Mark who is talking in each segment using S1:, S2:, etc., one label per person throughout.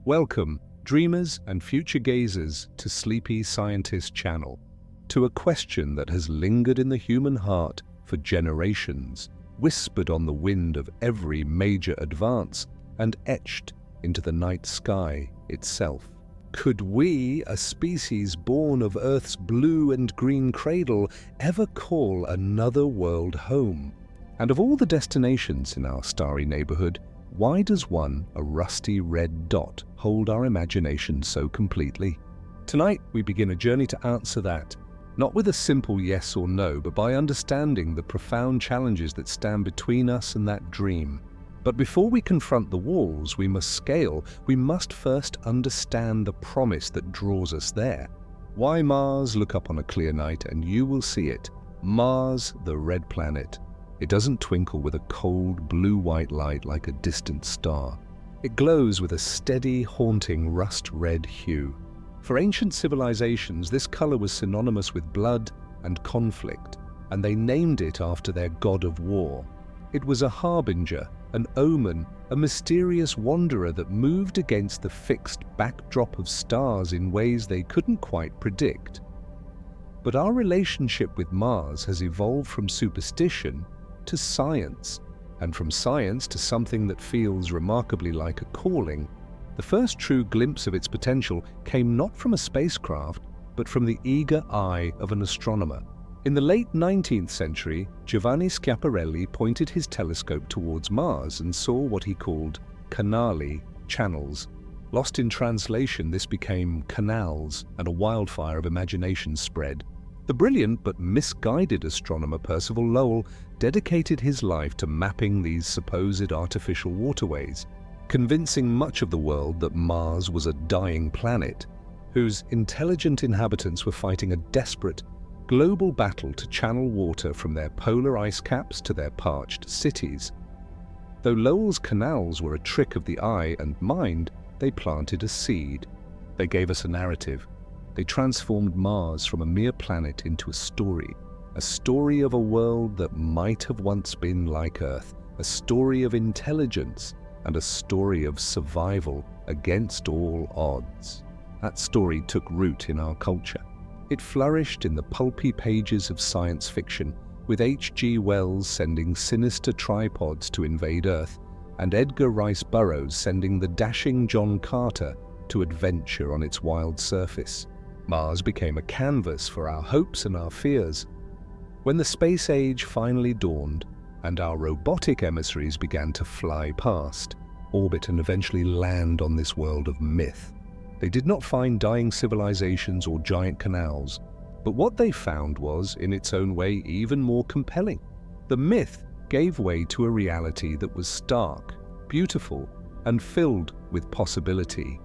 S1: Welcome, dreamers and future gazers, to Sleepy Scientist Channel, to a question that has lingered in the human heart for generations, whispered on the wind of every major advance, and etched into the night sky itself. Could we, a species born of Earth's blue and green cradle, ever call another world home? And of all the destinations in our starry neighborhood, why does one, a rusty red dot, hold our imagination so completely? Tonight, we begin a journey to answer that, not with a simple yes or no, but by understanding the profound challenges that stand between us and that dream. But before we confront the walls we must scale, we must first understand the promise that draws us there. Why Mars? Look up on a clear night and you will see it. Mars, the red planet. It doesn't twinkle with a cold blue-white light like a distant star. It glows with a steady, haunting rust-red hue. For ancient civilizations, this color was synonymous with blood and conflict, and they named it after their god of war. It was a harbinger, an omen, a mysterious wanderer that moved against the fixed backdrop of stars in ways they couldn't quite predict. But our relationship with Mars has evolved from superstition to science, and from science to something that feels remarkably like a calling. The first true glimpse of its potential came not from a spacecraft, but from the eager eye of an astronomer. In the late 19th century, Giovanni Schiaparelli pointed his telescope towards Mars and saw what he called canali, channels. Lost in translation, this became canals, and a wildfire of imagination spread. The brilliant but misguided astronomer Percival Lowell dedicated his life to mapping these supposed artificial waterways, convincing much of the world that Mars was a dying planet, whose intelligent inhabitants were fighting a desperate, global battle to channel water from their polar ice caps to their parched cities. Though Lowell's canals were a trick of the eye and mind, they planted a seed. They gave us a narrative. They transformed Mars from a mere planet into a story of a world that might have once been like Earth, a story of intelligence, and a story of survival against all odds. That story took root in our culture. It flourished in the pulpy pages of science fiction, with H.G. Wells sending sinister tripods to invade Earth, and Edgar Rice Burroughs sending the dashing John Carter to adventure on its wild surface. Mars became a canvas for our hopes and our fears. When the space age finally dawned, and our robotic emissaries began to fly past, orbit and eventually land on this world of myth, they did not find dying civilizations or giant canals, but what they found was, in its own way, even more compelling. The myth gave way to a reality that was stark, beautiful, and filled with possibility.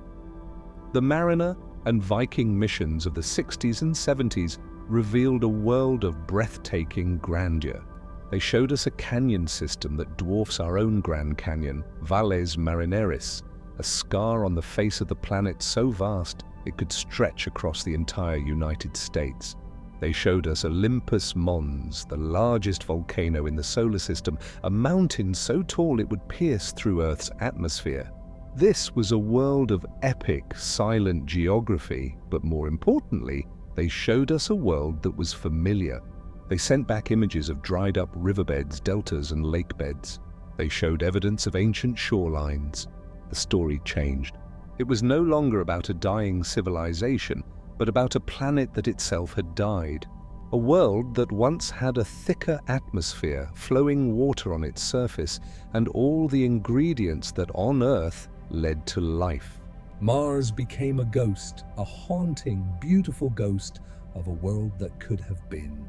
S1: The Mariner and Viking missions of the 60s and 70s revealed a world of breathtaking grandeur. They showed us a canyon system that dwarfs our own Grand Canyon, Valles Marineris, a scar on the face of the planet so vast it could stretch across the entire United States. They showed us Olympus Mons, the largest volcano in the solar system, a mountain so tall it would pierce through Earth's atmosphere. This was a world of epic, silent geography, but more importantly, they showed us a world that was familiar. They sent back images of dried-up riverbeds, deltas, and lake beds. They showed evidence of ancient shorelines. The story changed. It was no longer about a dying civilization, but about a planet that itself had died. A world that once had a thicker atmosphere, flowing water on its surface, and all the ingredients that on Earth led to life. Mars became a ghost, a haunting, beautiful ghost of a world that could have been.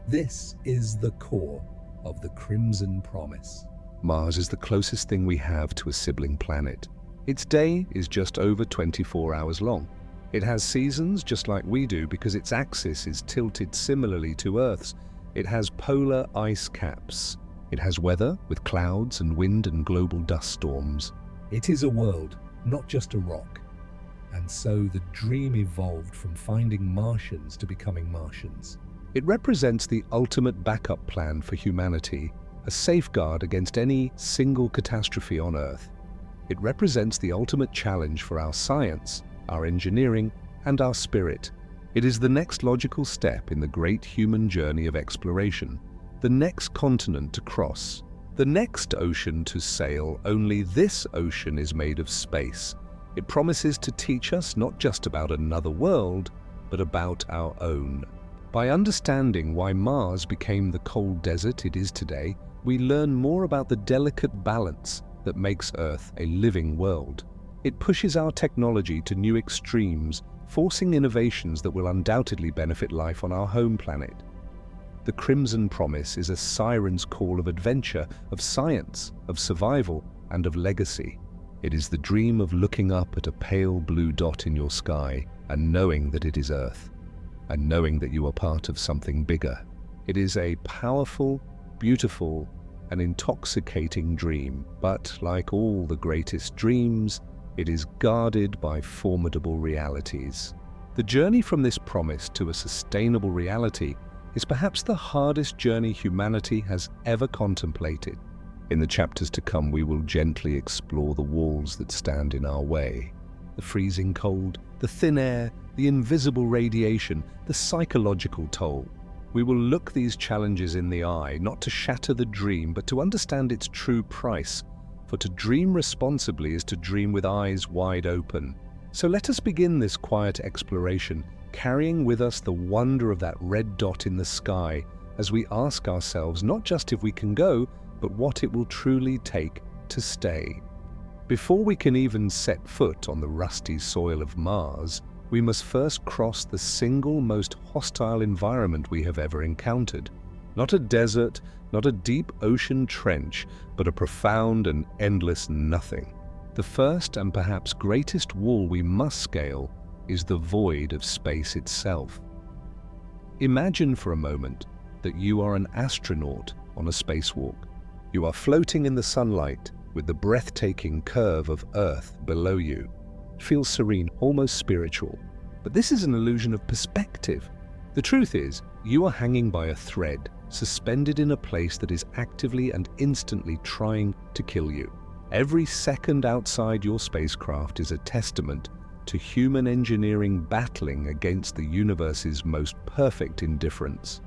S1: This is the core of the Crimson Promise. Mars is the closest thing we have to a sibling planet. Its day is just over 24 hours long. It has seasons just like we do because its axis is tilted similarly to Earth's. It has polar ice caps. It has weather with clouds and wind and global dust storms. It is a world, not just a rock. And so the dream evolved from finding Martians to becoming Martians. It represents the ultimate backup plan for humanity, a safeguard against any single catastrophe on Earth. It represents the ultimate challenge for our science, our engineering, and our spirit. It is the next logical step in the great human journey of exploration, the next continent to cross, the next ocean to sail. Only this ocean is made of space. It promises to teach us not just about another world, but about our own. By understanding why Mars became the cold desert it is today, we learn more about the delicate balance that makes Earth a living world. It pushes our technology to new extremes, forcing innovations that will undoubtedly benefit life on our home planet. The Crimson Promise is a siren's call of adventure, of science, of survival, and of legacy. It is the dream of looking up at a pale blue dot in your sky and knowing that it is Earth, and knowing that you are part of something bigger. It is a powerful, beautiful, and intoxicating dream, but like all the greatest dreams, it is guarded by formidable realities. The journey from this promise to a sustainable reality is perhaps the hardest journey humanity has ever contemplated. In the chapters to come, we will gently explore the walls that stand in our way. The freezing cold, the thin air, the invisible radiation, the psychological toll. We will look these challenges in the eye, not to shatter the dream, but to understand its true price. For to dream responsibly is to dream with eyes wide open. So let us begin this quiet exploration, carrying with us the wonder of that red dot in the sky, as we ask ourselves not just if we can go, but what it will truly take to stay. Before we can even set foot on the rusty soil of Mars, we must first cross the single most hostile environment we have ever encountered. Not a desert, not a deep ocean trench, but a profound and endless nothing. The first and perhaps greatest wall we must scale is the void of space itself. Imagine for a moment that you are an astronaut on a spacewalk. You are floating in the sunlight with the breathtaking curve of Earth below you. It feels serene, almost spiritual. But this is an illusion of perspective. The truth is, you are hanging by a thread, suspended in a place that is actively and instantly trying to kill you. Every second outside your spacecraft is a testament to human engineering battling against the universe's most perfect indifference.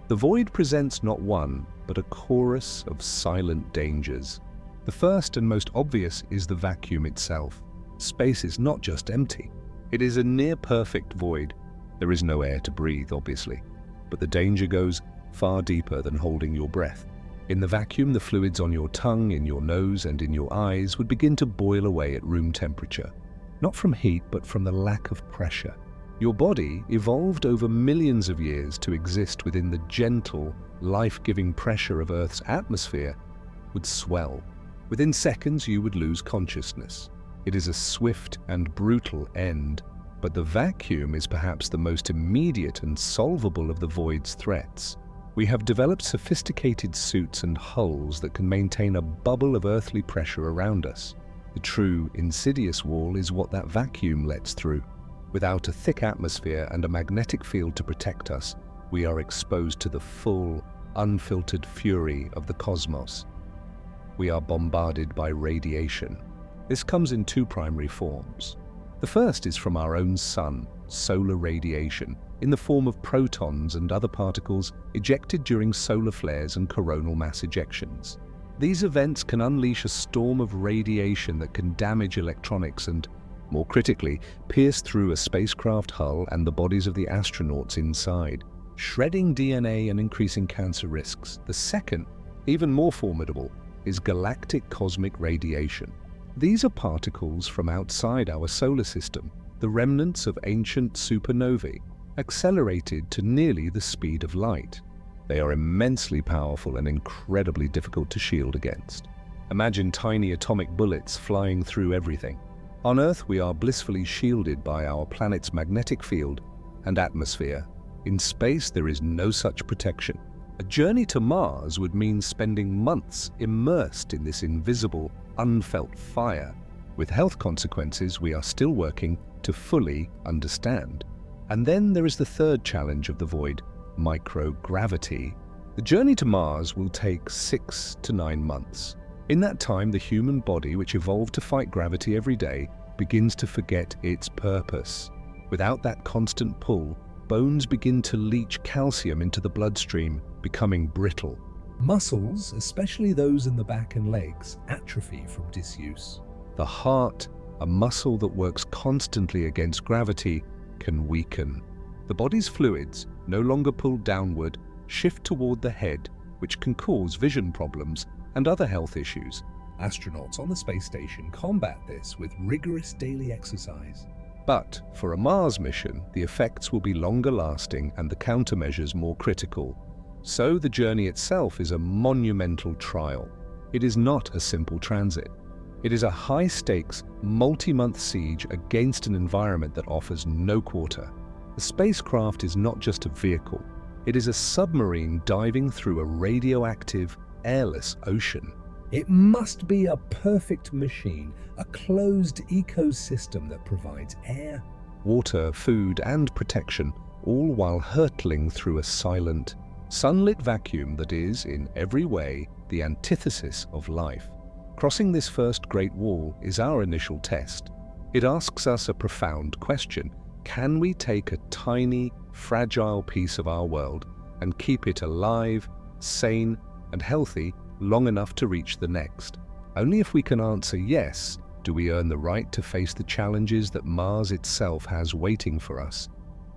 S1: The void presents not one, but a chorus of silent dangers. The first and most obvious is the vacuum itself. Space is not just empty. It is a near-perfect void. There is no air to breathe, obviously, but the danger goes far deeper than holding your breath. In the vacuum, the fluids on your tongue, in your nose, and in your eyes would begin to boil away at room temperature. Not from heat, but from the lack of pressure. Your body evolved over millions of years to exist within the gentle, life-giving pressure of Earth's atmosphere would swell. Within seconds, you would lose consciousness. It is a swift and brutal end, but the vacuum is perhaps the most immediate and solvable of the void's threats. We have developed sophisticated suits and hulls that can maintain a bubble of earthly pressure around us. The true, insidious wall is what that vacuum lets through. Without a thick atmosphere and a magnetic field to protect us, we are exposed to the full, unfiltered fury of the cosmos. We are bombarded by radiation. This comes in two primary forms. The first is from our own sun, solar radiation, in the form of protons and other particles ejected during solar flares and coronal mass ejections. These events can unleash a storm of radiation that can damage electronics and, more critically, pierce through a spacecraft hull and the bodies of the astronauts inside, shredding DNA and increasing cancer risks. The second, even more formidable, is galactic cosmic radiation. These are particles from outside our solar system, the remnants of ancient supernovae, accelerated to nearly the speed of light. They are immensely powerful and incredibly difficult to shield against. Imagine tiny atomic bullets flying through everything. On Earth, we are blissfully shielded by our planet's magnetic field and atmosphere. In space, there is no such protection. A journey to Mars would mean spending months immersed in this invisible, unfelt fire, with health consequences we are still working to fully understand. And then there is the third challenge of the void, microgravity. The journey to Mars will take 6 to 9 months. In that time, the human body, which evolved to fight gravity every day, begins to forget its purpose. Without that constant pull, bones begin to leach calcium into the bloodstream, becoming brittle. Muscles, especially those in the back and legs, atrophy from disuse. The heart, a muscle that works constantly against gravity, can weaken. The body's fluids, no longer pulled downward, shift toward the head, which can cause vision problems and other health issues. Astronauts on the space station combat this with rigorous daily exercise. But for a Mars mission, the effects will be longer lasting and the countermeasures more critical. So the journey itself is a monumental trial. It is not a simple transit. It is a high-stakes, multi-month siege against an environment that offers no quarter. The spacecraft is not just a vehicle. It is a submarine diving through a radioactive, airless ocean. It must be a perfect machine, a closed ecosystem that provides air, water, food, and protection, all while hurtling through a silent, sunlit vacuum that is, in every way, the antithesis of life. Crossing this first Great Wall is our initial test. It asks us a profound question. Can we take a tiny, fragile piece of our world and keep it alive, sane, and healthy long enough to reach the next? Only if we can answer yes do we earn the right to face the challenges that Mars itself has waiting for us.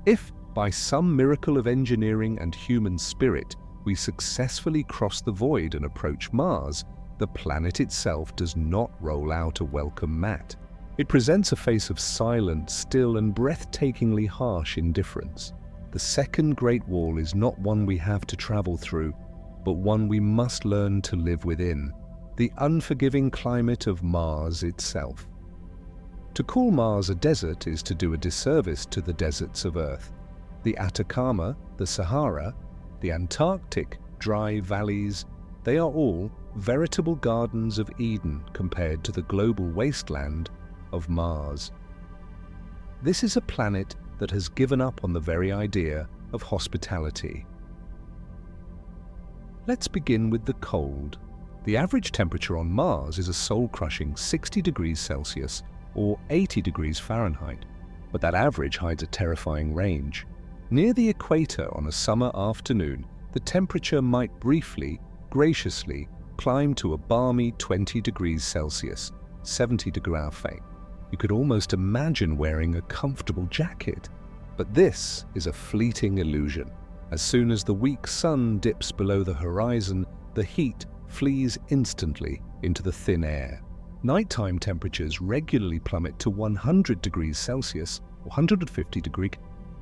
S1: If, by some miracle of engineering and human spirit, we successfully cross the void and approach Mars, the planet itself does not roll out a welcome mat. It presents a face of silent, still, and breathtakingly harsh indifference. The second Great Wall is not one we have to travel through, but one we must learn to live within, the unforgiving climate of Mars itself. To call Mars a desert is to do a disservice to the deserts of Earth. The Atacama, the Sahara, the Antarctic dry valleys, they are all veritable gardens of Eden compared to the global wasteland of Mars. This is a planet that has given up on the very idea of hospitality. Let's begin with the cold. The average temperature on Mars is a soul-crushing 60 degrees Celsius or 80 degrees Fahrenheit, but that average hides a terrifying range. Near the equator on a summer afternoon, the temperature might briefly, graciously, climb to a balmy 20 degrees Celsius, 70 degrees Fahrenheit. You could almost imagine wearing a comfortable jacket. But this is a fleeting illusion. As soon as the weak sun dips below the horizon, the heat flees instantly into the thin air. Nighttime temperatures regularly plummet to 100 degrees Celsius, 150 degrees,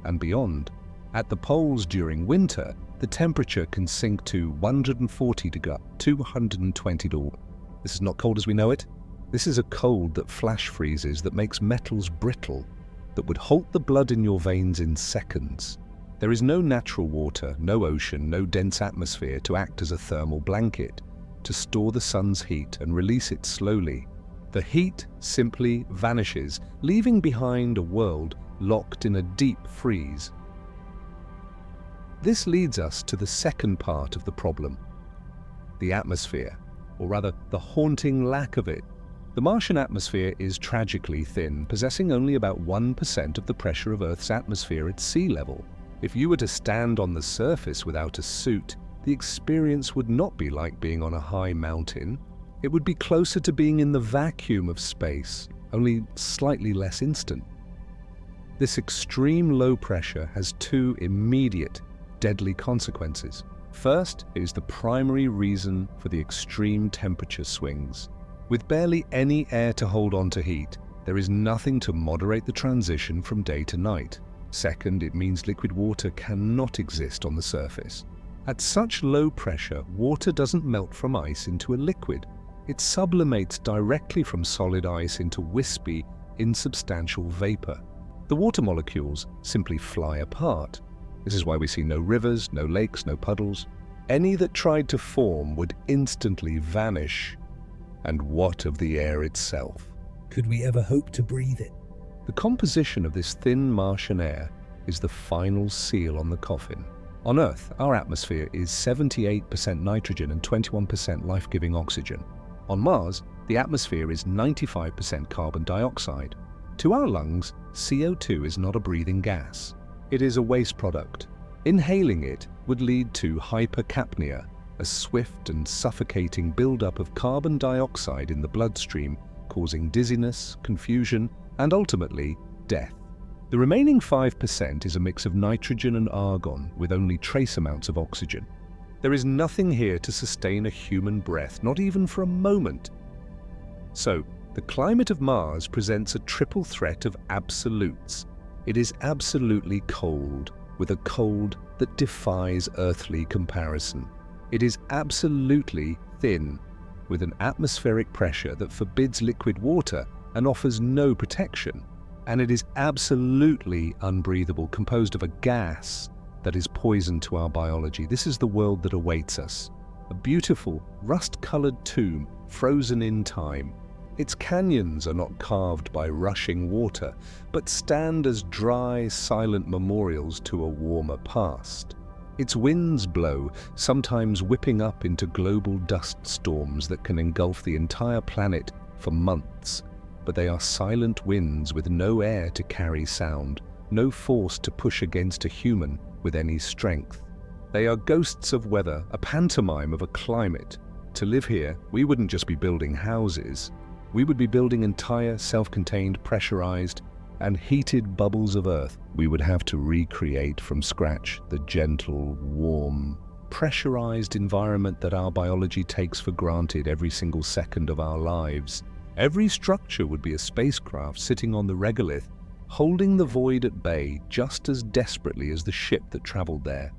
S1: and beyond. At the poles during winter, the temperature can sink to 140 degrees, 220 degrees. This is not cold as we know it. This is a cold that flash freezes, that makes metals brittle, that would halt the blood in your veins in seconds. There is no natural water, no ocean, no dense atmosphere to act as a thermal blanket, to store the sun's heat and release it slowly. The heat simply vanishes, leaving behind a world locked in a deep freeze. This leads us to the second part of the problem, the atmosphere, or rather the haunting lack of it. The Martian atmosphere is tragically thin, possessing only about 1% of the pressure of Earth's atmosphere at sea level. If you were to stand on the surface without a suit, the experience would not be like being on a high mountain. It would be closer to being in the vacuum of space, only slightly less instant. This extreme low pressure has two immediate, deadly consequences. First, it is the primary reason for the extreme temperature swings. With barely any air to hold on to heat, there is nothing to moderate the transition from day to night. Second, it means liquid water cannot exist on the surface. At such low pressure, water doesn't melt from ice into a liquid. It sublimates directly from solid ice into wispy, insubstantial vapor. The water molecules simply fly apart. This is why we see no rivers, no lakes, no puddles. Any that tried to form would instantly vanish. And what of the air itself? Could we ever hope to breathe it? The composition of this thin Martian air is the final seal on the coffin. On Earth, our atmosphere is 78% nitrogen and 21% life-giving oxygen. On Mars, the atmosphere is 95% carbon dioxide. To our lungs, CO2 is not a breathing gas. It is a waste product. Inhaling it would lead to hypercapnia, a swift and suffocating buildup of carbon dioxide in the bloodstream, causing dizziness, confusion, and ultimately, death. The remaining 5% is a mix of nitrogen and argon with only trace amounts of oxygen. There is nothing here to sustain a human breath, not even for a moment. So, the climate of Mars presents a triple threat of absolutes. It is absolutely cold, with a cold that defies earthly comparison. It is absolutely thin, with an atmospheric pressure that forbids liquid water and offers no protection. And it is absolutely unbreathable, composed of a gas that is poison to our biology. This is the world that awaits us. A beautiful, rust-colored tomb, frozen in time. Its canyons are not carved by rushing water, but stand as dry, silent memorials to a warmer past. Its winds blow, sometimes whipping up into global dust storms that can engulf the entire planet for months. But they are silent winds with no air to carry sound, no force to push against a human with any strength. They are ghosts of weather, a pantomime of a climate. To live here, we wouldn't just be building houses. We would be building entire, self-contained, pressurized, and heated bubbles of Earth. We would have to recreate from scratch the gentle, warm, pressurized environment that our biology takes for granted every single second of our lives. Every structure would be a spacecraft sitting on the regolith, holding the void at bay just as desperately as the ship that traveled there.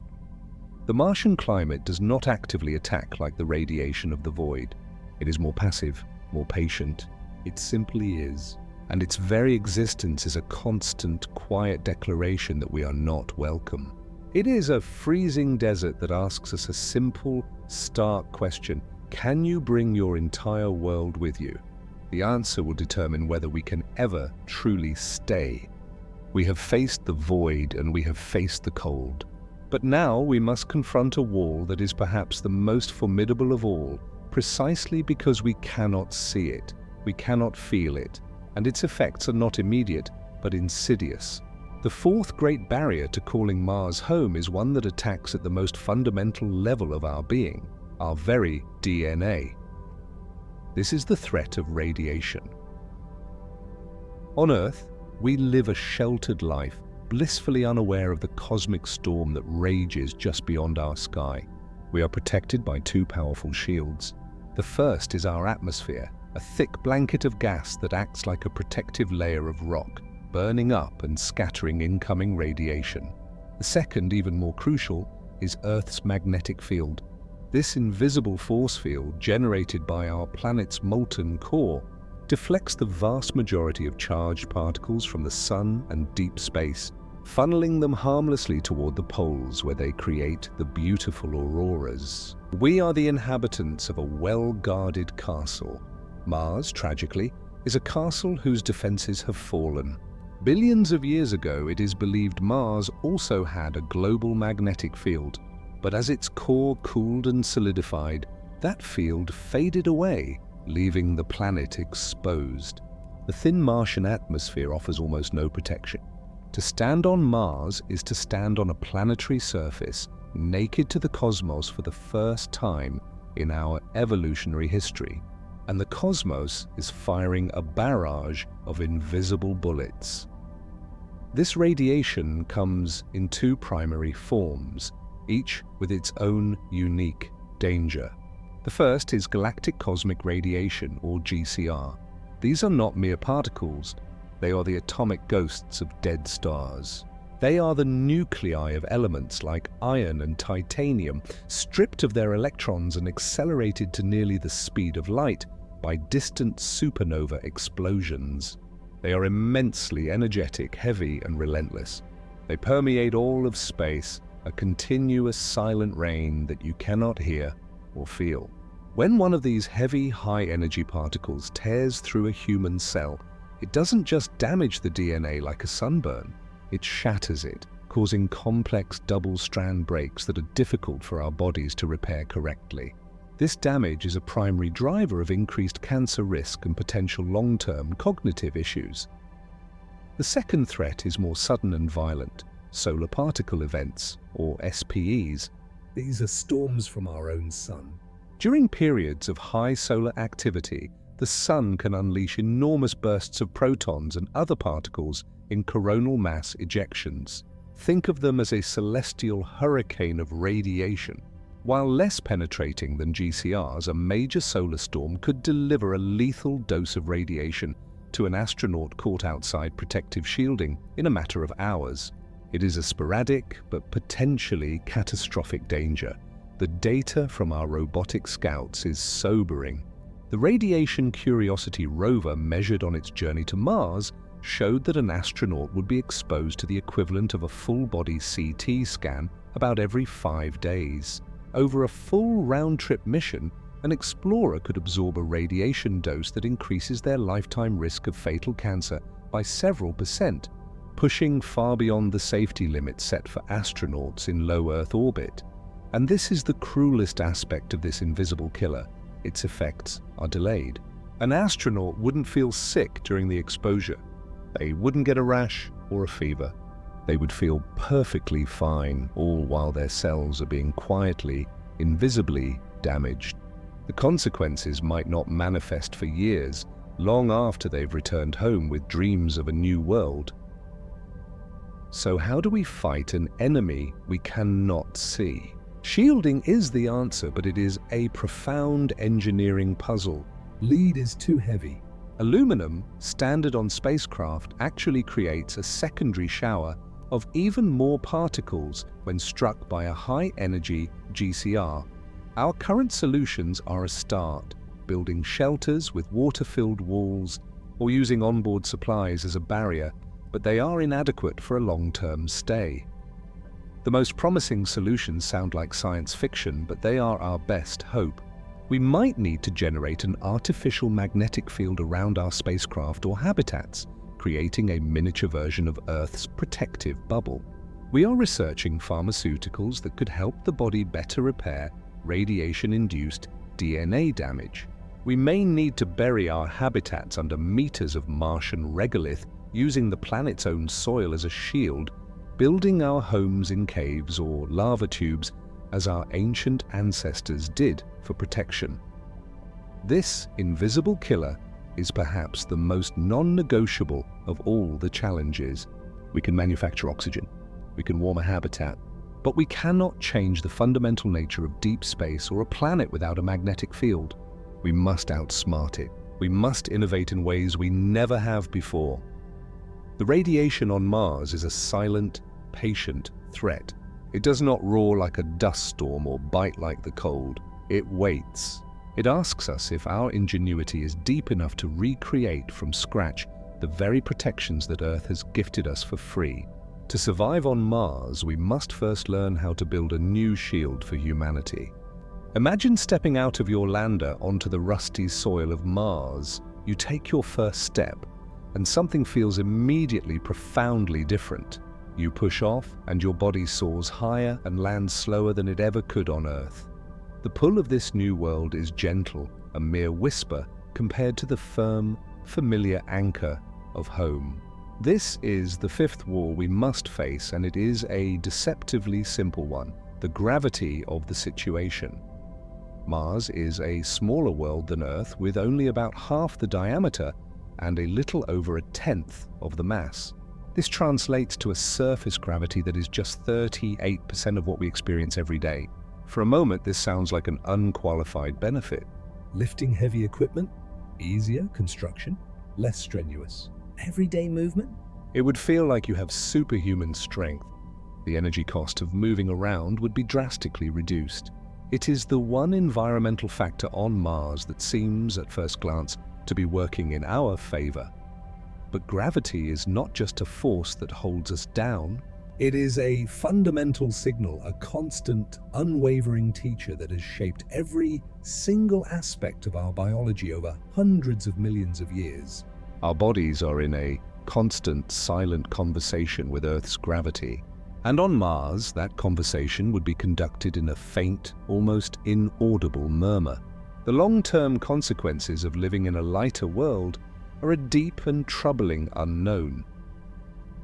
S1: The Martian climate does not actively attack like the radiation of the void. It is more passive, more patient. It simply is. And its very existence is a constant, quiet declaration that we are not welcome. It is a freezing desert that asks us a simple, stark question. Can you bring your entire world with you? The answer will determine whether we can ever truly stay. We have faced the void and we have faced the cold. But now we must confront a wall that is perhaps the most formidable of all, precisely because we cannot see it, we cannot feel it, and its effects are not immediate, but insidious. The fourth great barrier to calling Mars home is one that attacks at the most fundamental level of our being, our very DNA. This is the threat of radiation. On Earth, we live a sheltered life, blissfully unaware of the cosmic storm that rages just beyond our sky. We are protected by two powerful shields. The first is our atmosphere, a thick blanket of gas that acts like a protective layer of rock, burning up and scattering incoming radiation. The second, even more crucial, is Earth's magnetic field. This invisible force field, generated by our planet's molten core, deflects the vast majority of charged particles from the sun and deep space, funneling them harmlessly toward the poles where they create the beautiful auroras. We are the inhabitants of a well-guarded castle. Mars, tragically, is a castle whose defenses have fallen. Billions of years ago, it is believed Mars also had a global magnetic field. But as its core cooled and solidified, that field faded away, leaving the planet exposed. The thin Martian atmosphere offers almost no protection. To stand on Mars is to stand on a planetary surface, naked to the cosmos for the first time in our evolutionary history. And the cosmos is firing a barrage of invisible bullets. This radiation comes in two primary forms, each with its own unique danger. The first is galactic cosmic radiation, or GCR. These are not mere particles, they are the atomic ghosts of dead stars. They are the nuclei of elements like iron and titanium, stripped of their electrons and accelerated to nearly the speed of light by distant supernova explosions. They are immensely energetic, heavy, and relentless. They permeate all of space, a continuous silent rain that you cannot hear or feel. When one of these heavy, high-energy particles tears through a human cell, it doesn't just damage the DNA like a sunburn, it shatters it, causing complex double-strand breaks that are difficult for our bodies to repair correctly. This damage is a primary driver of increased cancer risk and potential long-term cognitive issues. The second threat is more sudden and violent: solar particle events, or SPEs. These are storms from our own sun. During periods of high solar activity, the sun can unleash enormous bursts of protons and other particles in coronal mass ejections. Think of them as a celestial hurricane of radiation. While less penetrating than GCRs, a major solar storm could deliver a lethal dose of radiation to an astronaut caught outside protective shielding in a matter of hours. It is a sporadic but potentially catastrophic danger. The data from our robotic scouts is sobering. The Radiation Curiosity rover measured on its journey to Mars showed that an astronaut would be exposed to the equivalent of a full-body CT scan about every 5 days. Over a full round-trip mission, an explorer could absorb a radiation dose that increases their lifetime risk of fatal cancer by several percent, pushing far beyond the safety limits set for astronauts in low Earth orbit. And this is the cruelest aspect of this invisible killer: its effects are delayed. An astronaut wouldn't feel sick during the exposure. They wouldn't get a rash or a fever. They would feel perfectly fine, all while their cells are being quietly, invisibly damaged. The consequences might not manifest for years, long after they've returned home with dreams of a new world. So how do we fight an enemy we cannot see? Shielding is the answer, but it is a profound engineering puzzle. Lead is too heavy. Aluminum, standard on spacecraft, actually creates a secondary shower of even more particles when struck by a high-energy GCR. Our current solutions are a start, building shelters with water-filled walls or using onboard supplies as a barrier, but they are inadequate for a long-term stay. The most promising solutions sound like science fiction, but they are our best hope. We might need to generate an artificial magnetic field around our spacecraft or habitats, creating a miniature version of Earth's protective bubble. We are researching pharmaceuticals that could help the body better repair radiation-induced DNA damage. We may need to bury our habitats under meters of Martian regolith, using the planet's own soil as a shield, building our homes in caves or lava tubes as our ancient ancestors did for protection. This invisible killer is perhaps the most non-negotiable of all the challenges. We can manufacture oxygen, we can warm a habitat, but we cannot change the fundamental nature of deep space or a planet without a magnetic field. We must outsmart it. We must innovate in ways we never have before. The radiation on Mars is a silent, patient threat. It does not roar like a dust storm or bite like the cold. It waits. It asks us if our ingenuity is deep enough to recreate from scratch the very protections that Earth has gifted us for free. To survive on Mars, we must first learn how to build a new shield for humanity. Imagine stepping out of your lander onto the rusty soil of Mars. You take your first step, and something feels immediately profoundly different. You push off, and your body soars higher and lands slower than it ever could on Earth. The pull of this new world is gentle, a mere whisper, compared to the firm, familiar anchor of home. This is the fifth wall we must face, and it is a deceptively simple one: the gravity of the situation. Mars is a smaller world than Earth, with only about half the diameter and a little over a tenth of the mass. This translates to a surface gravity that is just 38% of what we experience every day. For a moment, this sounds like an unqualified benefit. Lifting heavy equipment? Easier construction? Less strenuous? Everyday movement? It would feel like you have superhuman strength. The energy cost of moving around would be drastically reduced. It is the one environmental factor on Mars that seems, at first glance, to be working in our favor. But gravity is not just a force that holds us down. It is a fundamental signal, a constant, unwavering teacher that has shaped every single aspect of our biology over hundreds of millions of years. Our bodies are in a constant, silent conversation with Earth's gravity. And on Mars, that conversation would be conducted in a faint, almost inaudible murmur. The long-term consequences of living in a lighter world are a deep and troubling unknown.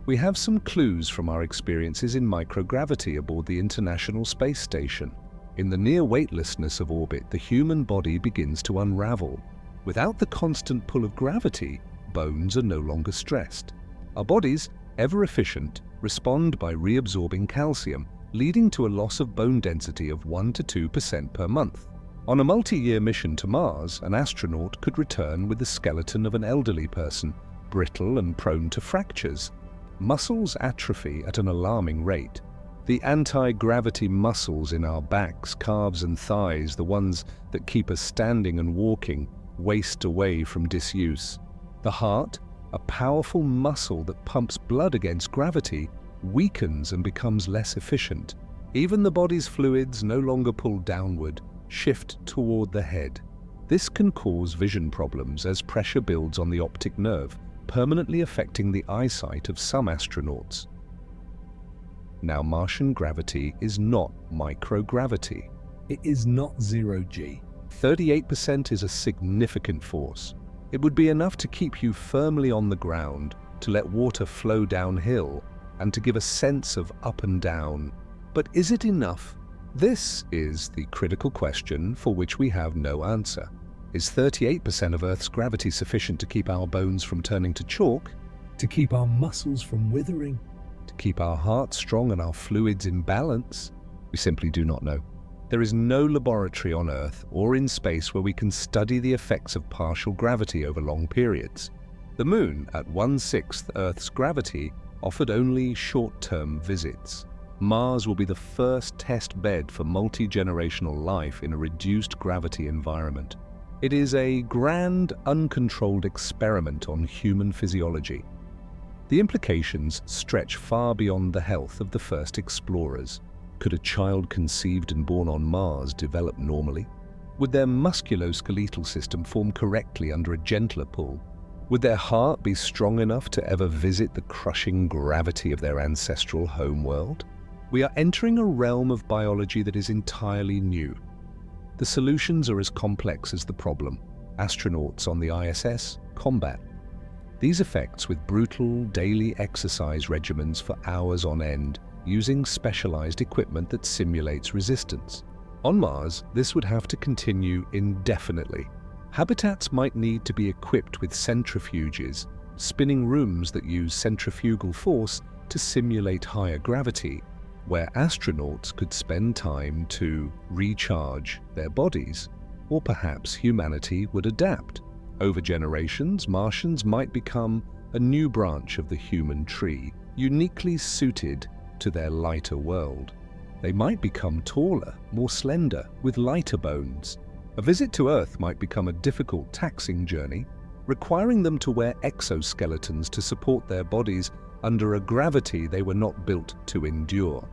S1: We have some clues from our experiences in microgravity aboard the International Space Station. In the near weightlessness of orbit, the human body begins to unravel. Without the constant pull of gravity, bones are no longer stressed. Our bodies, ever efficient, respond by reabsorbing calcium, leading to a loss of bone density of 1 to 2% per month. On a multi-year mission to Mars, an astronaut could return with the skeleton of an elderly person, brittle and prone to fractures. Muscles atrophy at an alarming rate. The anti-gravity muscles in our backs, calves and thighs, the ones that keep us standing and walking, waste away from disuse. The heart, a powerful muscle that pumps blood against gravity, weakens and becomes less efficient. Even the body's fluids no longer pull downward, shift toward the head. This can cause vision problems as pressure builds on the optic nerve, permanently affecting the eyesight of some astronauts. Now, Martian gravity is not microgravity. It is not zero-G. 38% is a significant force. It would be enough to keep you firmly on the ground, to let water flow downhill, and to give a sense of up and down. But is it enough? This is the critical question for which we have no answer. Is 38% of Earth's gravity sufficient to keep our bones from turning to chalk? To keep our muscles from withering? To keep our heart strong and our fluids in balance? We simply do not know. There is no laboratory on Earth or in space where we can study the effects of partial gravity over long periods. The Moon, at 1/6 Earth's gravity, offered only short-term visits. Mars will be the first test bed for multi-generational life in a reduced gravity environment. It is a grand, uncontrolled experiment on human physiology. The implications stretch far beyond the health of the first explorers. Could a child conceived and born on Mars develop normally? Would their musculoskeletal system form correctly under a gentler pull? Would their heart be strong enough to ever visit the crushing gravity of their ancestral homeworld? We are entering a realm of biology that is entirely new. The solutions are as complex as the problem. Astronauts on the ISS combat these effects with brutal daily exercise regimens for hours on end, using specialized equipment that simulates resistance. On Mars, this would have to continue indefinitely. Habitats might need to be equipped with centrifuges, spinning rooms that use centrifugal force to simulate higher gravity, where astronauts could spend time to recharge their bodies. Or perhaps humanity would adapt. Over generations, Martians might become a new branch of the human tree, uniquely suited to their lighter world. They might become taller, more slender, with lighter bones. A visit to Earth might become a difficult, taxing journey, requiring them to wear exoskeletons to support their bodies under a gravity they were not built to endure.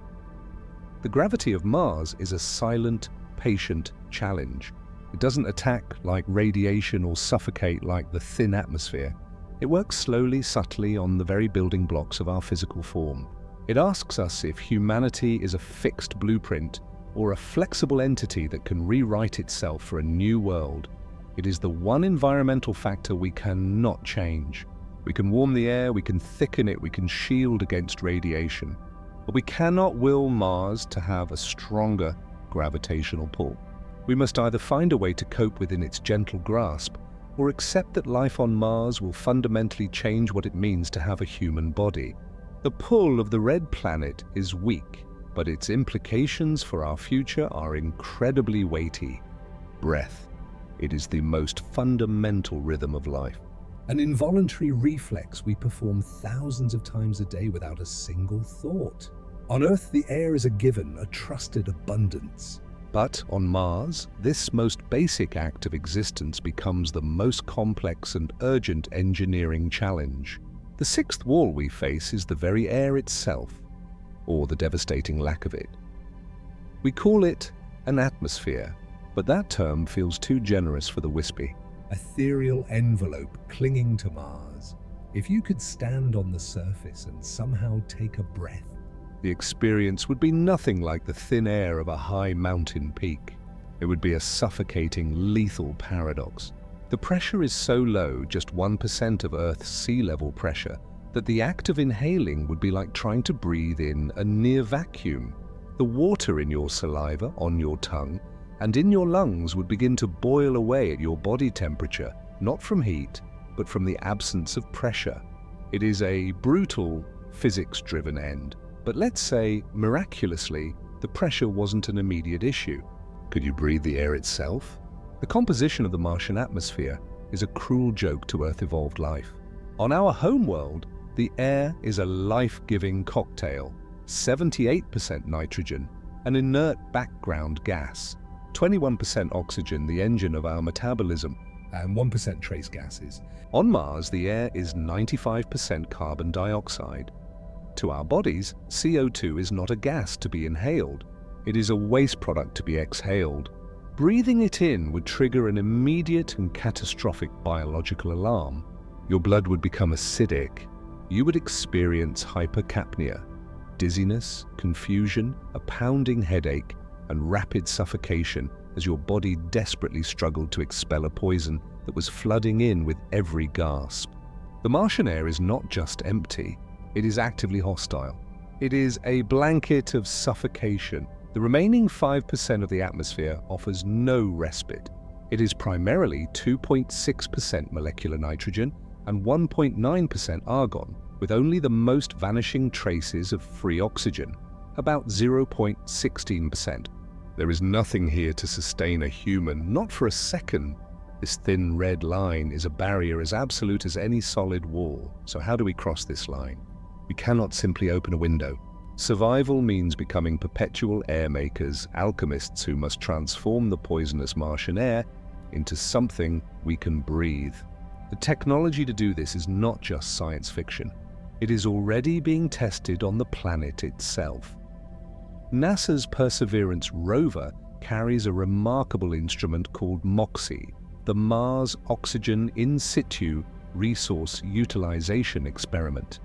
S1: The gravity of Mars is a silent, patient challenge. It doesn't attack like radiation or suffocate like the thin atmosphere. It works slowly, subtly on the very building blocks of our physical form. It asks us if humanity is a fixed blueprint or a flexible entity that can rewrite itself for a new world. It is the one environmental factor we cannot change. We can warm the air, we can thicken it, we can shield against radiation. But we cannot will Mars to have a stronger gravitational pull. We must either find a way to cope within its gentle grasp, or accept that life on Mars will fundamentally change what it means to have a human body. The pull of the red planet is weak, but its implications for our future are incredibly weighty. Breath. It is the most fundamental rhythm of life. An involuntary reflex we perform thousands of times a day without a single thought. On Earth, the air is a given, a trusted abundance. But on Mars, this most basic act of existence becomes the most complex and urgent engineering challenge. The sixth wall we face is the very air itself, or the devastating lack of it. We call it an atmosphere, but that term feels too generous for the wispy. Ethereal envelope clinging to Mars. If you could stand on the surface and somehow take a breath. The experience would be nothing like the thin air of a high mountain peak. It would be a suffocating, lethal paradox. The pressure is so low, just 1% of Earth's sea level pressure, that the act of inhaling would be like trying to breathe in a near vacuum. The water in your saliva, on your tongue, and in your lungs would begin to boil away at your body temperature, not from heat, but from the absence of pressure. It is a brutal, physics-driven end. But let's say, miraculously, the pressure wasn't an immediate issue. Could you breathe the air itself? The composition of the Martian atmosphere is a cruel joke to Earth-evolved life. On our homeworld, the air is a life-giving cocktail. 78% nitrogen, an inert background gas, 21% oxygen, the engine of our metabolism, and 1% trace gases. On Mars, the air is 95% carbon dioxide. To our bodies, CO2 is not a gas to be inhaled. It is a waste product to be exhaled. Breathing it in would trigger an immediate and catastrophic biological alarm. Your blood would become acidic. You would experience hypercapnia, dizziness, confusion, a pounding headache, and rapid suffocation as your body desperately struggled to expel a poison that was flooding in with every gasp. The Martian air is not just empty, it is actively hostile. It is a blanket of suffocation. The remaining 5% of the atmosphere offers no respite. It is primarily 2.6% molecular nitrogen and 1.9% argon, with only the most vanishing traces of free oxygen, about 0.16%. There is nothing here to sustain a human, not for a second. This thin red line is a barrier as absolute as any solid wall. So how do we cross this line? We cannot simply open a window. Survival means becoming perpetual air makers, alchemists who must transform the poisonous Martian air into something we can breathe. The technology to do this is not just science fiction. It is already being tested on the planet itself. NASA's Perseverance rover carries a remarkable instrument called MOXIE, the Mars Oxygen In Situ Resource Utilization Experiment.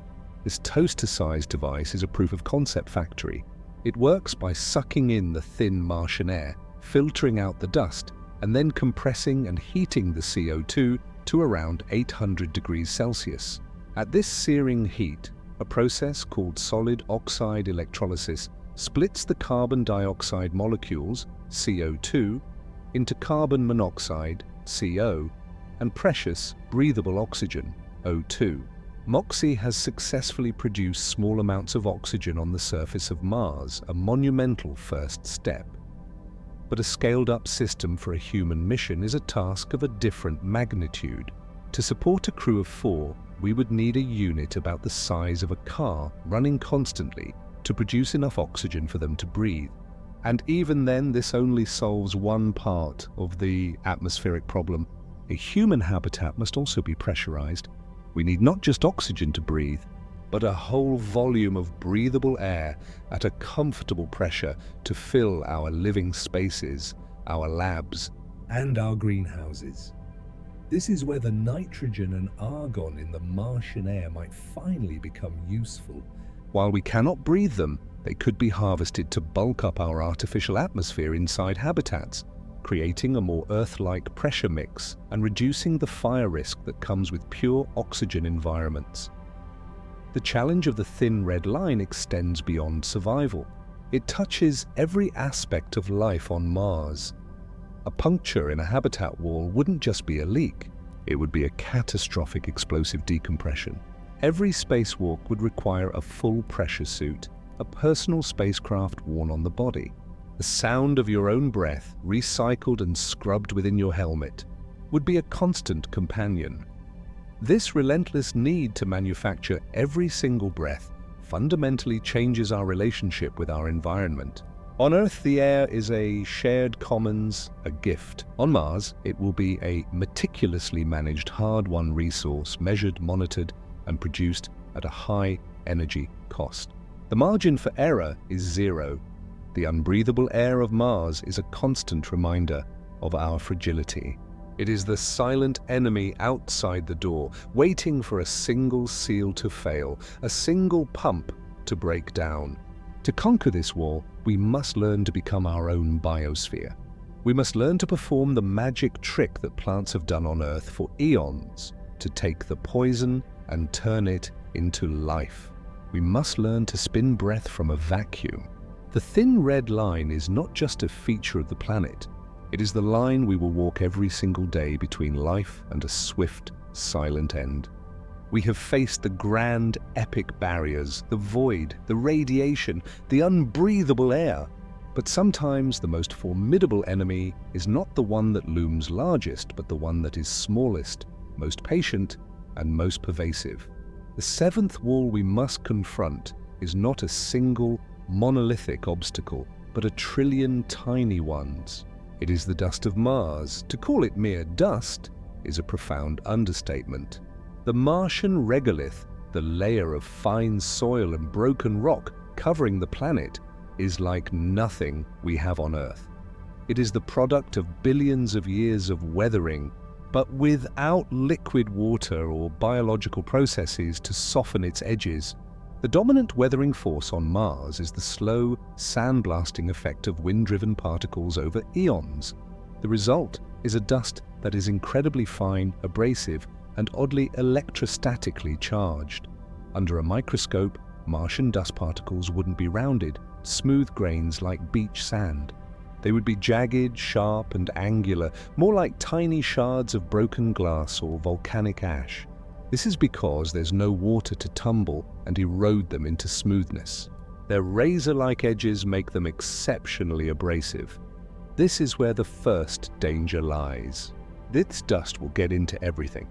S1: This toaster-sized device is a proof-of-concept factory. It works by sucking in the thin Martian air, filtering out the dust, and then compressing and heating the CO2 to around 800 degrees Celsius. At this searing heat, a process called solid oxide electrolysis splits the carbon dioxide molecules, CO2, into carbon monoxide, CO, and precious, breathable oxygen, O2. MOXIE has successfully produced small amounts of oxygen on the surface of Mars, a monumental first step. But a scaled-up system for a human mission is a task of a different magnitude. To support a crew of 4, we would need a unit about the size of a car running constantly to produce enough oxygen for them to breathe. And even then, this only solves one part of the atmospheric problem. A human habitat must also be pressurized. We need not just oxygen to breathe, but a whole volume of breathable air at a comfortable pressure to fill our living spaces, our labs, and our greenhouses. This is where the nitrogen and argon in the Martian air might finally become useful. While we cannot breathe them, they could be harvested to bulk up our artificial atmosphere inside habitats, creating a more Earth-like pressure mix and reducing the fire risk that comes with pure oxygen environments. The challenge of the thin red line extends beyond survival. It touches every aspect of life on Mars. A puncture in a habitat wall wouldn't just be a leak, it would be a catastrophic explosive decompression. Every spacewalk would require a full pressure suit, a personal spacecraft worn on the body. The sound of your own breath, recycled and scrubbed within your helmet, would be a constant companion. This relentless need to manufacture every single breath fundamentally changes our relationship with our environment. On Earth, the air is a shared commons, a gift. On Mars, it will be a meticulously managed, hard-won resource, measured, monitored, and produced at a high energy cost. The margin for error is zero. The unbreathable air of Mars is a constant reminder of our fragility. It is the silent enemy outside the door, waiting for a single seal to fail, a single pump to break down. To conquer this wall, we must learn to become our own biosphere. We must learn to perform the magic trick that plants have done on Earth for eons, to take the poison and turn it into life. We must learn to spin breath from a vacuum. The thin red line is not just a feature of the planet. It is the line we will walk every single day between life and a swift, silent end. We have faced the grand, epic barriers, the void, the radiation, the unbreathable air. But sometimes the most formidable enemy is not the one that looms largest, but the one that is smallest, most patient, and most pervasive. The seventh wall we must confront is not a single, monolithic obstacle, but a trillion tiny ones. It is the dust of Mars. To call it mere dust is a profound understatement. The Martian regolith, the layer of fine soil and broken rock covering the planet, is like nothing we have on Earth. It is the product of billions of years of weathering, but without liquid water or biological processes to soften its edges. The dominant weathering force on Mars is the slow, sandblasting effect of wind-driven particles over eons. The result is a dust that is incredibly fine, abrasive, and oddly electrostatically charged. Under a microscope, Martian dust particles wouldn't be rounded, smooth grains like beach sand. They would be jagged, sharp, and angular, more like tiny shards of broken glass or volcanic ash. This is because there's no water to tumble and erode them into smoothness. Their razor-like edges make them exceptionally abrasive. This is where the first danger lies. This dust will get into everything.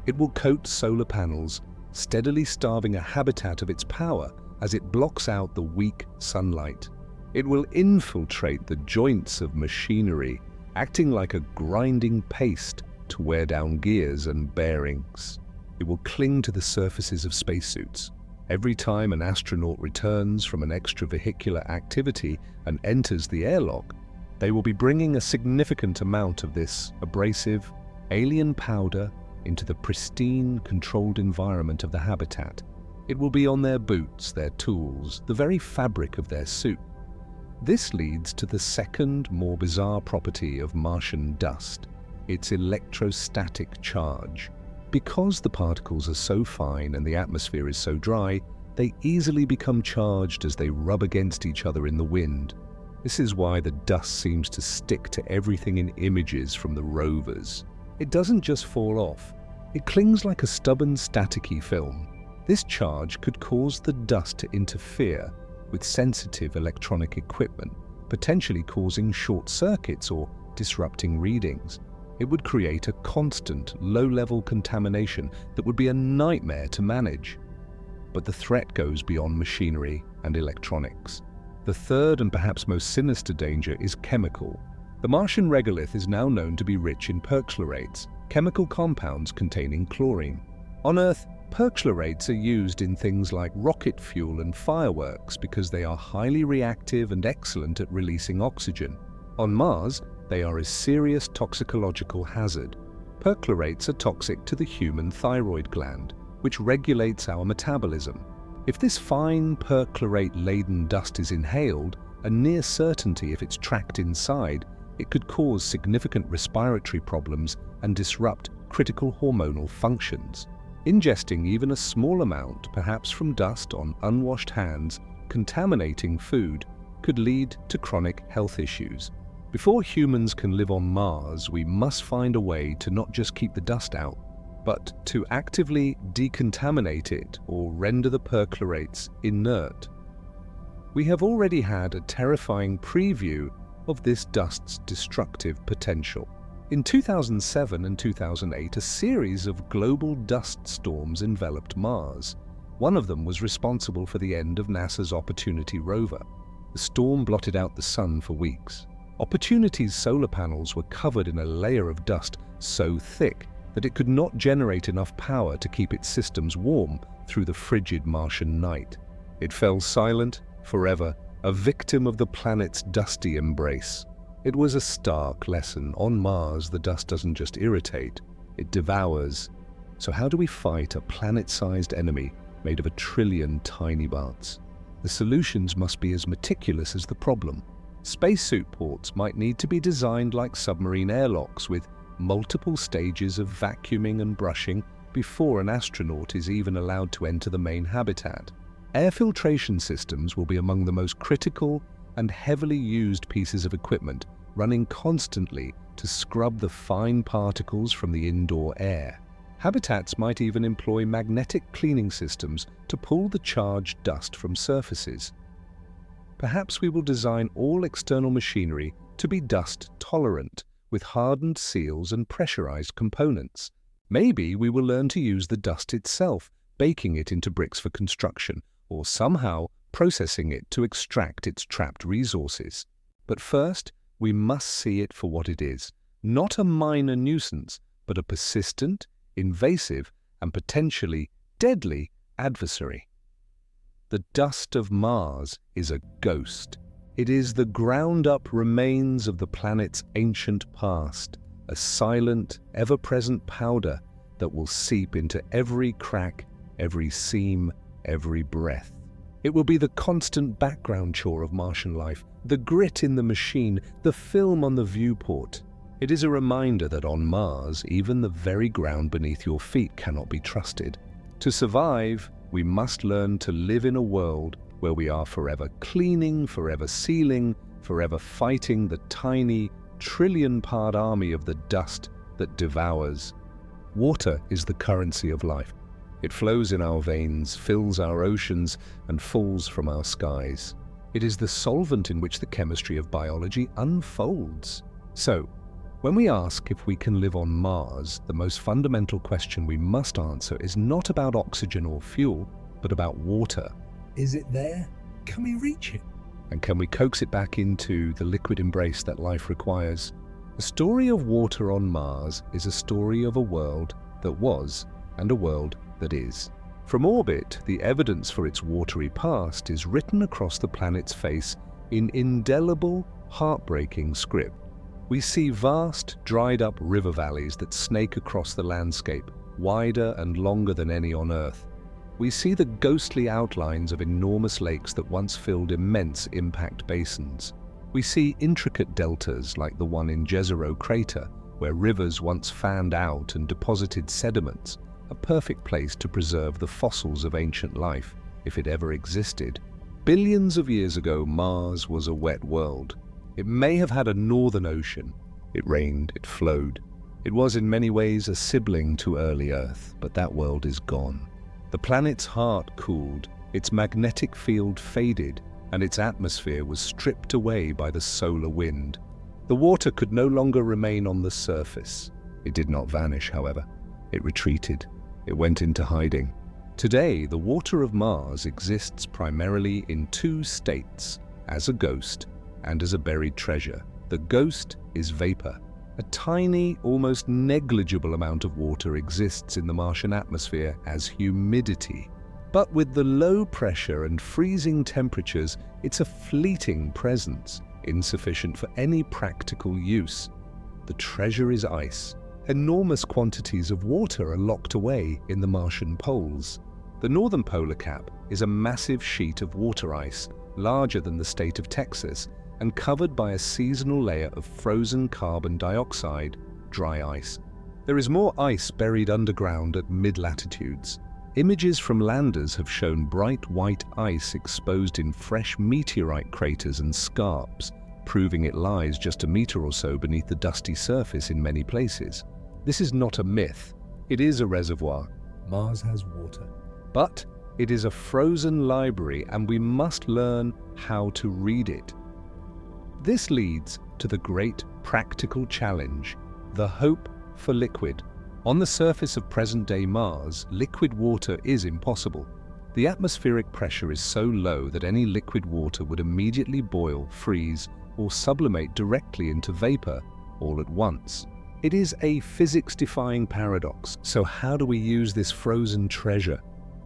S1: It will coat solar panels, steadily starving a habitat of its power as it blocks out the weak sunlight. It will infiltrate the joints of machinery, acting like a grinding paste to wear down gears and bearings. It will cling to the surfaces of spacesuits. Every time an astronaut returns from an extravehicular activity and enters the airlock, they will be bringing a significant amount of this abrasive, alien powder into the pristine, controlled environment of the habitat. It will be on their boots, their tools, the very fabric of their suit. This leads to the second, more bizarre property of Martian dust, its electrostatic charge. Because the particles are so fine and the atmosphere is so dry, they easily become charged as they rub against each other in the wind. This is why the dust seems to stick to everything in images from the rovers. It doesn't just fall off. It clings like a stubborn, staticky film. This charge could cause the dust to interfere with sensitive electronic equipment, potentially causing short circuits or disrupting readings. It would create a constant, low-level contamination that would be a nightmare to manage. But the threat goes beyond machinery and electronics. The third and perhaps most sinister danger is chemical. The Martian regolith is now known to be rich in perchlorates, chemical compounds containing chlorine. On Earth, perchlorates are used in things like rocket fuel and fireworks because they are highly reactive and excellent at releasing oxygen. On Mars, they are a serious toxicological hazard. Perchlorates are toxic to the human thyroid gland, which regulates our metabolism. If this fine perchlorate-laden dust is inhaled, a near certainty if it's tracked inside, it could cause significant respiratory problems and disrupt critical hormonal functions. Ingesting even a small amount, perhaps from dust on unwashed hands, contaminating food, could lead to chronic health issues. Before humans can live on Mars, we must find a way to not just keep the dust out, but to actively decontaminate it or render the perchlorates inert. We have already had a terrifying preview of this dust's destructive potential. In 2007 and 2008, a series of global dust storms enveloped Mars. One of them was responsible for the end of NASA's Opportunity rover. The storm blotted out the sun for weeks. Opportunity's solar panels were covered in a layer of dust so thick that it could not generate enough power to keep its systems warm through the frigid Martian night. It fell silent forever, a victim of the planet's dusty embrace. It was a stark lesson. On Mars, the dust doesn't just irritate, it devours. So how do we fight a planet-sized enemy made of a trillion tiny parts? the solutions must be as meticulous as the problem. Spacesuit ports might need to be designed like submarine airlocks with multiple stages of vacuuming and brushing before an astronaut is even allowed to enter the main habitat. Air filtration systems will be among the most critical and heavily used pieces of equipment, running constantly to scrub the fine particles from the indoor air. Habitats might even employ magnetic cleaning systems to pull the charged dust from surfaces. Perhaps we will design all external machinery to be dust-tolerant, with hardened seals and pressurized components. Maybe we will learn to use the dust itself, baking it into bricks for construction, or somehow processing it to extract its trapped resources. But first, we must see it for what it is, not a minor nuisance, but a persistent, invasive, and potentially deadly adversary. The dust of Mars is a ghost. It is the ground-up remains of the planet's ancient past, a silent, ever-present powder that will seep into every crack, every seam, every breath. It will be the constant background chore of Martian life, the grit in the machine, the film on the viewport. It is a reminder that on Mars, even the very ground beneath your feet cannot be trusted. To survive, we must learn to live in a world where we are forever cleaning, forever sealing, forever fighting the tiny, trillion-part army of the dust that devours. Water is the currency of life. It flows in our veins, fills our oceans, and falls from our skies. It is the solvent in which the chemistry of biology unfolds. So, when we ask if we can live on Mars, the most fundamental question we must answer is not about oxygen or fuel, but about water. Is it there? Can we reach it? And can we coax it back into the liquid embrace that life requires? The story of water on Mars is a story of a world that was and a world that is. From orbit, the evidence for its watery past is written across the planet's face in indelible, heartbreaking script. We see vast, dried-up river valleys that snake across the landscape, wider and longer than any on Earth. We see the ghostly outlines of enormous lakes that once filled immense impact basins. We see intricate deltas like the one in Jezero crater, where rivers once fanned out and deposited sediments, a perfect place to preserve the fossils of ancient life, if it ever existed. Billions of years ago, Mars was a wet world. It may have had a northern ocean. It rained, it flowed. It was in many ways a sibling to early Earth, but that world is gone. The planet's heart cooled, its magnetic field faded, and its atmosphere was stripped away by the solar wind. The water could no longer remain on the surface. It did not vanish, however. It retreated. It went into hiding. Today, the water of Mars exists primarily in two states, as a ghost and as a buried treasure. The ghost is vapor. A tiny, almost negligible amount of water exists in the Martian atmosphere as humidity. But with the low pressure and freezing temperatures, it's a fleeting presence, insufficient for any practical use. The treasure is ice. Enormous quantities of water are locked away in the Martian poles. The northern polar cap is a massive sheet of water ice, larger than the state of Texas, and covered by a seasonal layer of frozen carbon dioxide, dry ice. There is more ice buried underground at mid-latitudes. Images from landers have shown bright white ice exposed in fresh meteorite craters and scarps, proving it lies just a meter or so beneath the dusty surface in many places. This is not a myth. It is a reservoir. Mars has water. But it is a frozen library, and we must learn how to read it. This leads to the great practical challenge, the hope for liquid. On the surface of present-day Mars, liquid water is impossible. The atmospheric pressure is so low that any liquid water would immediately boil, freeze, or sublimate directly into vapor all at once. It is a physics-defying paradox. So how do we use this frozen treasure?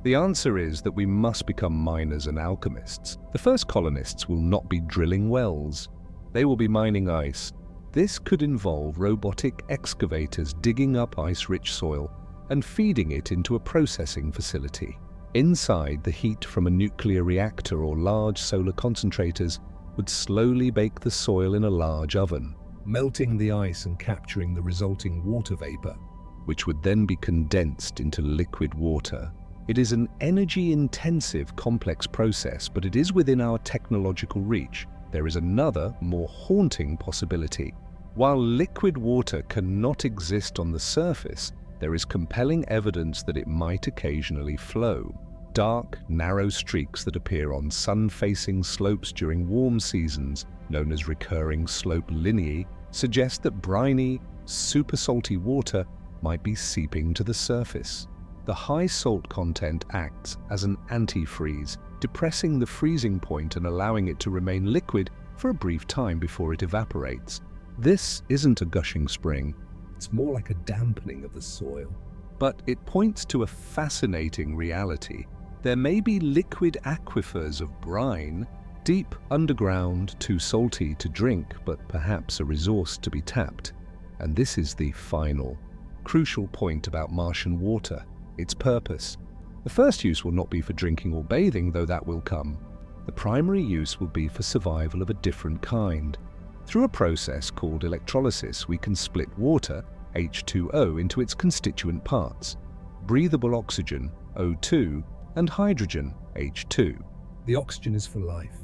S1: The answer is that we must become miners and alchemists. The first colonists will not be drilling wells. They will be mining ice. This could involve robotic excavators digging up ice-rich soil and feeding it into a processing facility. Inside, the heat from a nuclear reactor or large solar concentrators would slowly bake the soil in a large oven, melting the ice and capturing the resulting water vapor, which would then be condensed into liquid water. It is an energy-intensive, complex process, but it is within our technological reach. There is another, more haunting possibility. While liquid water cannot exist on the surface, there is compelling evidence that it might occasionally flow. Dark, narrow streaks that appear on sun-facing slopes during warm seasons, known as recurring slope lineae, suggest that briny, super salty water might be seeping to the surface. The high salt content acts as an antifreeze, depressing the freezing point and allowing it to remain liquid for a brief time before it evaporates. This isn't a gushing spring. It's more like a dampening of the soil. But it points to a fascinating reality. There may be liquid aquifers of brine, deep underground, too salty to drink, but perhaps a resource to be tapped. And this is the final, crucial point about Martian water, its purpose. The first use will not be for drinking or bathing, though that will come. The primary use will be for survival of a different kind. Through a process called electrolysis, we can split water, H2O, into its constituent parts: breathable oxygen, O2, and hydrogen, H2. The oxygen is for life.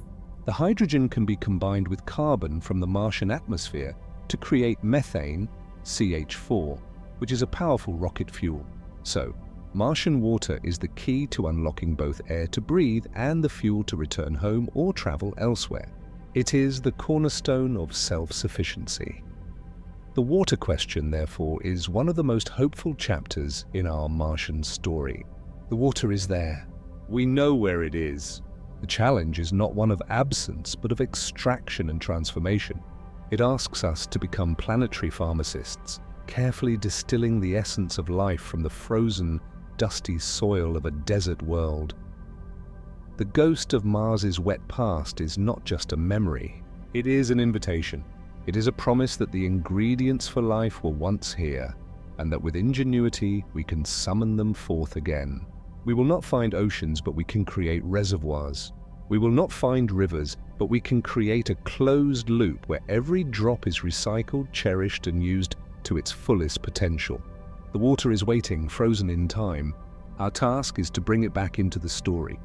S1: The hydrogen can be combined with carbon from the Martian atmosphere to create methane, CH4, which is a powerful rocket fuel. So, Martian water is the key to unlocking both air to breathe and the fuel to return home or travel elsewhere. It is the cornerstone of self-sufficiency. The water question, therefore, is one of the most hopeful chapters in our Martian story. The water is there. We know where it is. The challenge is not one of absence, but of extraction and transformation. It asks us to become planetary pharmacists, carefully distilling the essence of life from the frozen, dusty soil of a desert world. The ghost of Mars's wet past is not just a memory. It is an invitation. It is a promise that the ingredients for life were once here, and that with ingenuity we can summon them forth again. We will not find oceans, but we can create reservoirs. We will not find rivers, but we can create a closed loop where every drop is recycled, cherished, and used to its fullest potential. The water is waiting, frozen in time. Our task is to bring it back into the story.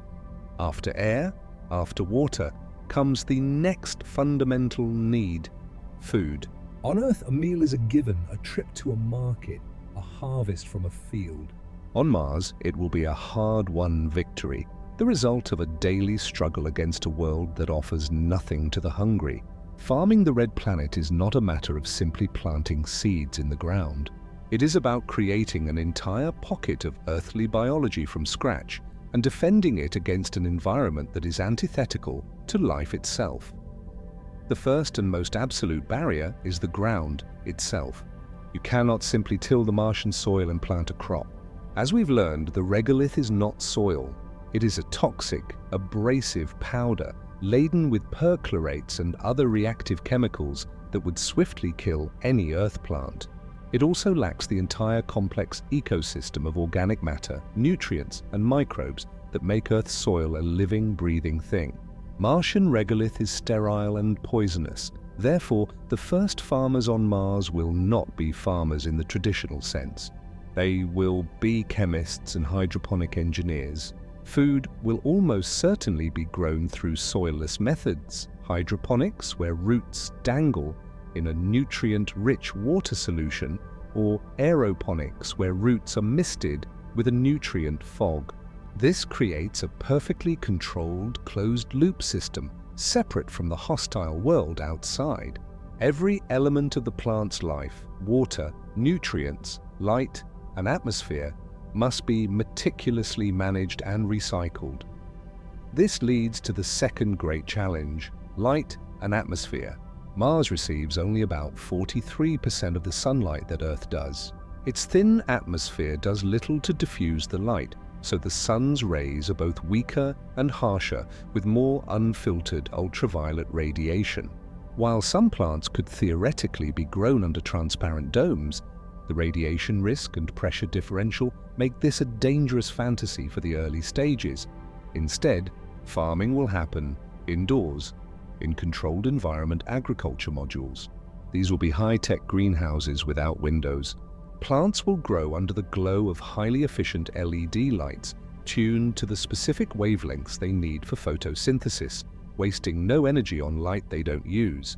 S1: After air, after water, comes the next fundamental need: food. On Earth, a meal is a given, a trip to a market, a harvest from a field. On Mars, it will be a hard-won victory, the result of a daily struggle against a world that offers nothing to the hungry. Farming the red planet is not a matter of simply planting seeds in the ground. It is about creating an entire pocket of earthly biology from scratch and defending it against an environment that is antithetical to life itself. The first and most absolute barrier is the ground itself. You cannot simply till the Martian soil and plant a crop. As we've learned, the regolith is not soil. It is a toxic, abrasive powder laden with perchlorates and other reactive chemicals that would swiftly kill any earth plant. It also lacks the entire complex ecosystem of organic matter, nutrients, and microbes that make Earth's soil a living, breathing thing. Martian regolith is sterile and poisonous. Therefore, the first farmers on Mars will not be farmers in the traditional sense. They will be chemists and hydroponic engineers. Food will almost certainly be grown through soilless methods: hydroponics, where roots dangle in a nutrient-rich water solution, or aeroponics, where roots are misted with a nutrient fog. This creates a perfectly controlled, closed-loop system, separate from the hostile world outside. Every element of the plant's life, water, nutrients, light, and atmosphere, must be meticulously managed and recycled. This leads to the second great challenge: light and atmosphere. Mars receives only about 43% of the sunlight that Earth does. Its thin atmosphere does little to diffuse the light, so the sun's rays are both weaker and harsher, with more unfiltered ultraviolet radiation. While some plants could theoretically be grown under transparent domes, The radiation risk and pressure differential make this a dangerous fantasy for the early stages. Instead, farming will happen indoors, in controlled environment agriculture modules. These will be high-tech greenhouses without windows. Plants will grow under the glow of highly efficient LED lights, tuned to the specific wavelengths they need for photosynthesis, wasting no energy on light they don't use.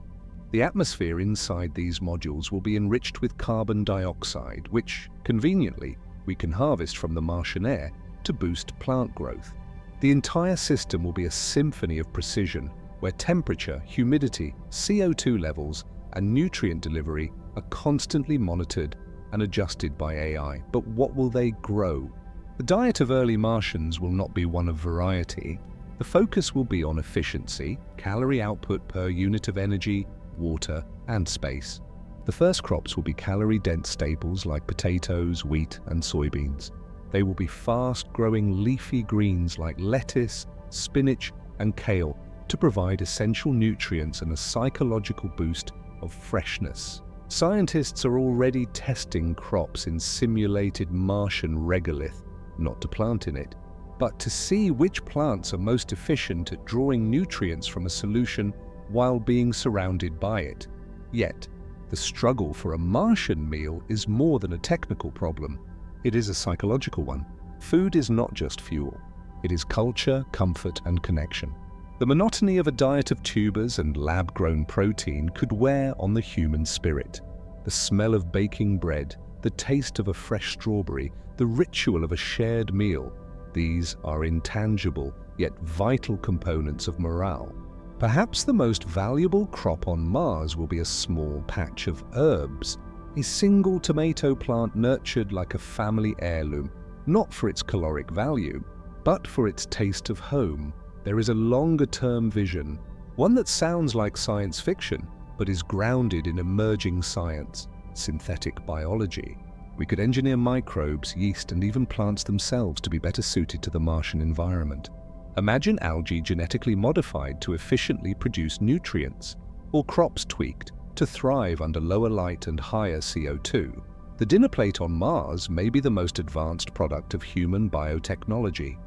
S1: The atmosphere inside these modules will be enriched with carbon dioxide, which, conveniently, we can harvest from the Martian air to boost plant growth. The entire system will be a symphony of precision, where temperature, humidity, CO2 levels, and nutrient delivery are constantly monitored and adjusted by AI. But what will they grow? The diet of early Martians will not be one of variety. The focus will be on efficiency, calorie output per unit of energy, water, and space. The first crops will be calorie-dense staples like potatoes, wheat, and soybeans. They will be fast-growing leafy greens like lettuce, spinach, and kale to provide essential nutrients and a psychological boost of freshness. Scientists are already testing crops in simulated Martian regolith, not to plant in it, but to see which plants are most efficient at drawing nutrients from a solution while being surrounded by it. Yet, the struggle for a Martian meal is more than a technical problem. It is a psychological one. Food is not just fuel. It is culture, comfort, and connection. The monotony of a diet of tubers and lab-grown protein could wear on the human spirit. The smell of baking bread, the taste of a fresh strawberry, the ritual of a shared meal, these are intangible yet vital components of morale. Perhaps the most valuable crop on Mars will be a small patch of herbs, a single tomato plant nurtured like a family heirloom, not for its caloric value, but for its taste of home. There is a longer-term vision, one that sounds like science fiction, but is grounded in emerging science, synthetic biology. We could engineer microbes, yeast, and even plants themselves to be better suited to the Martian environment. Imagine algae genetically modified to efficiently produce nutrients, or crops tweaked to thrive under lower light and higher CO2. The dinner plate on Mars may be the most advanced product of human biotechnology.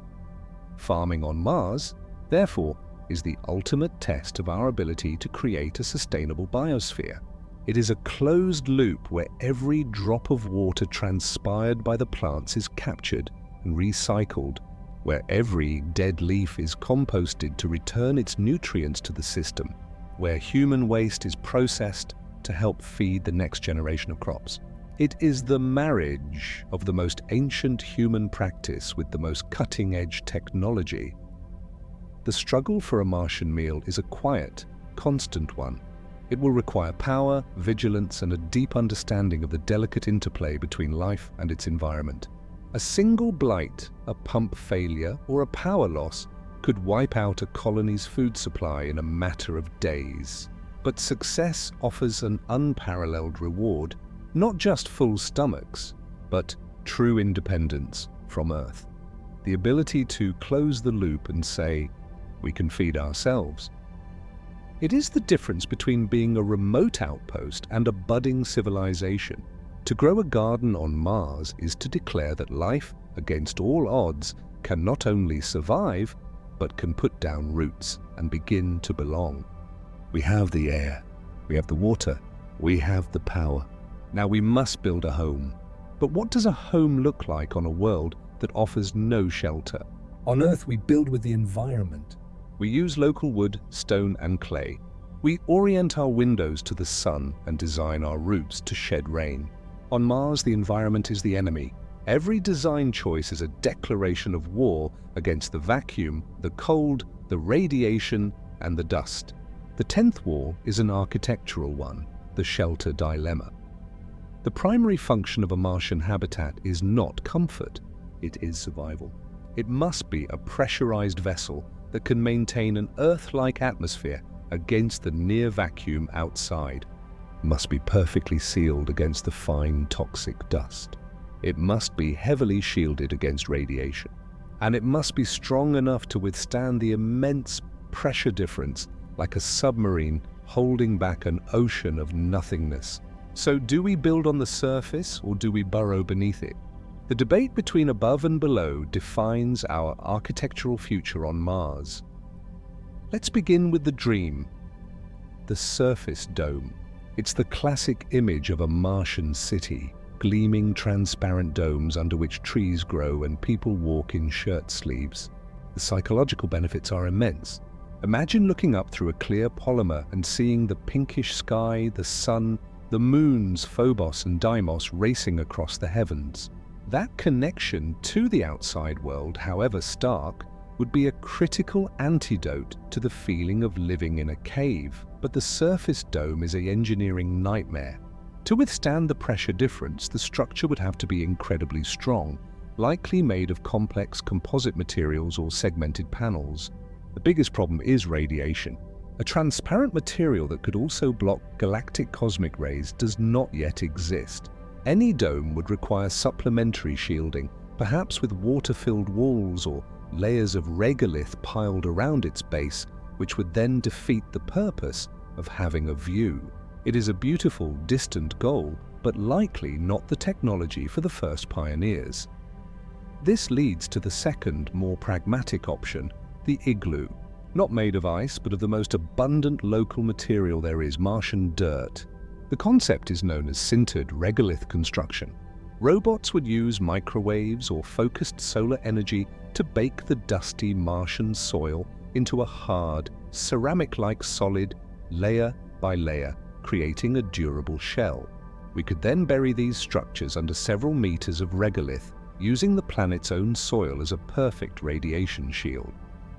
S1: Farming on Mars, therefore, is the ultimate test of our ability to create a sustainable biosphere. It is a closed loop where every drop of water transpired by the plants is captured and recycled, where every dead leaf is composted to return its nutrients to the system, where human waste is processed to help feed the next generation of crops. It is the marriage of the most ancient human practice with the most cutting-edge technology. The struggle for a Martian meal is a quiet, constant one. It will require power, vigilance, and a deep understanding of the delicate interplay between life and its environment. A single blight, a pump failure, or a power loss could wipe out a colony's food supply in a matter of days. But success offers an unparalleled reward, not just full stomachs, but true independence from Earth. The ability to close the loop and say, we can feed ourselves. It is the difference between being a remote outpost and a budding civilization. To grow a garden on Mars is to declare that life, against all odds, can not only survive, but can put down roots and begin to belong. We have the air, we have the water, we have the power. Now we must build a home. But what does a home look like on a world that offers no shelter? On Earth, we build with the environment. We use local wood, stone, and clay. We orient our windows to the sun and design our roofs to shed rain. On Mars, the environment is the enemy. Every design choice is a declaration of war against the vacuum, the cold, the radiation, and the dust. The 10th war is an architectural one, the shelter dilemma. The primary function of a Martian habitat is not comfort, it is survival. It must be a pressurized vessel that can maintain an Earth-like atmosphere against the near vacuum outside. It must be perfectly sealed against the fine toxic dust. It must be heavily shielded against radiation. And it must be strong enough to withstand the immense pressure difference like a submarine holding back an ocean of nothingness. So do we build on the surface or do we burrow beneath it? The debate between above and below defines our architectural future on Mars. Let's begin with the dream, the surface dome. It's the classic image of a Martian city, gleaming transparent domes under which trees grow and people walk in shirt sleeves. The psychological benefits are immense. Imagine looking up through a clear polymer and seeing the pinkish sky, the sun, the moons Phobos and Deimos racing across the heavens. That connection to the outside world, however stark, would be a critical antidote to the feeling of living in a cave. But the surface dome is an engineering nightmare. To withstand the pressure difference, the structure would have to be incredibly strong, likely made of complex composite materials or segmented panels. The biggest problem is radiation. A transparent material that could also block galactic cosmic rays does not yet exist. Any dome would require supplementary shielding, perhaps with water-filled walls or layers of regolith piled around its base, which would then defeat the purpose of having a view. It is a beautiful, distant goal, but likely not the technology for the first pioneers. This leads to the second, more pragmatic option, the igloo. Not made of ice, but of the most abundant local material there is, Martian dirt. The concept is known as sintered regolith construction. Robots would use microwaves or focused solar energy to bake the dusty Martian soil into a hard, ceramic-like solid, layer by layer, creating a durable shell. We could then bury these structures under several meters of regolith, using the planet's own soil as a perfect radiation shield.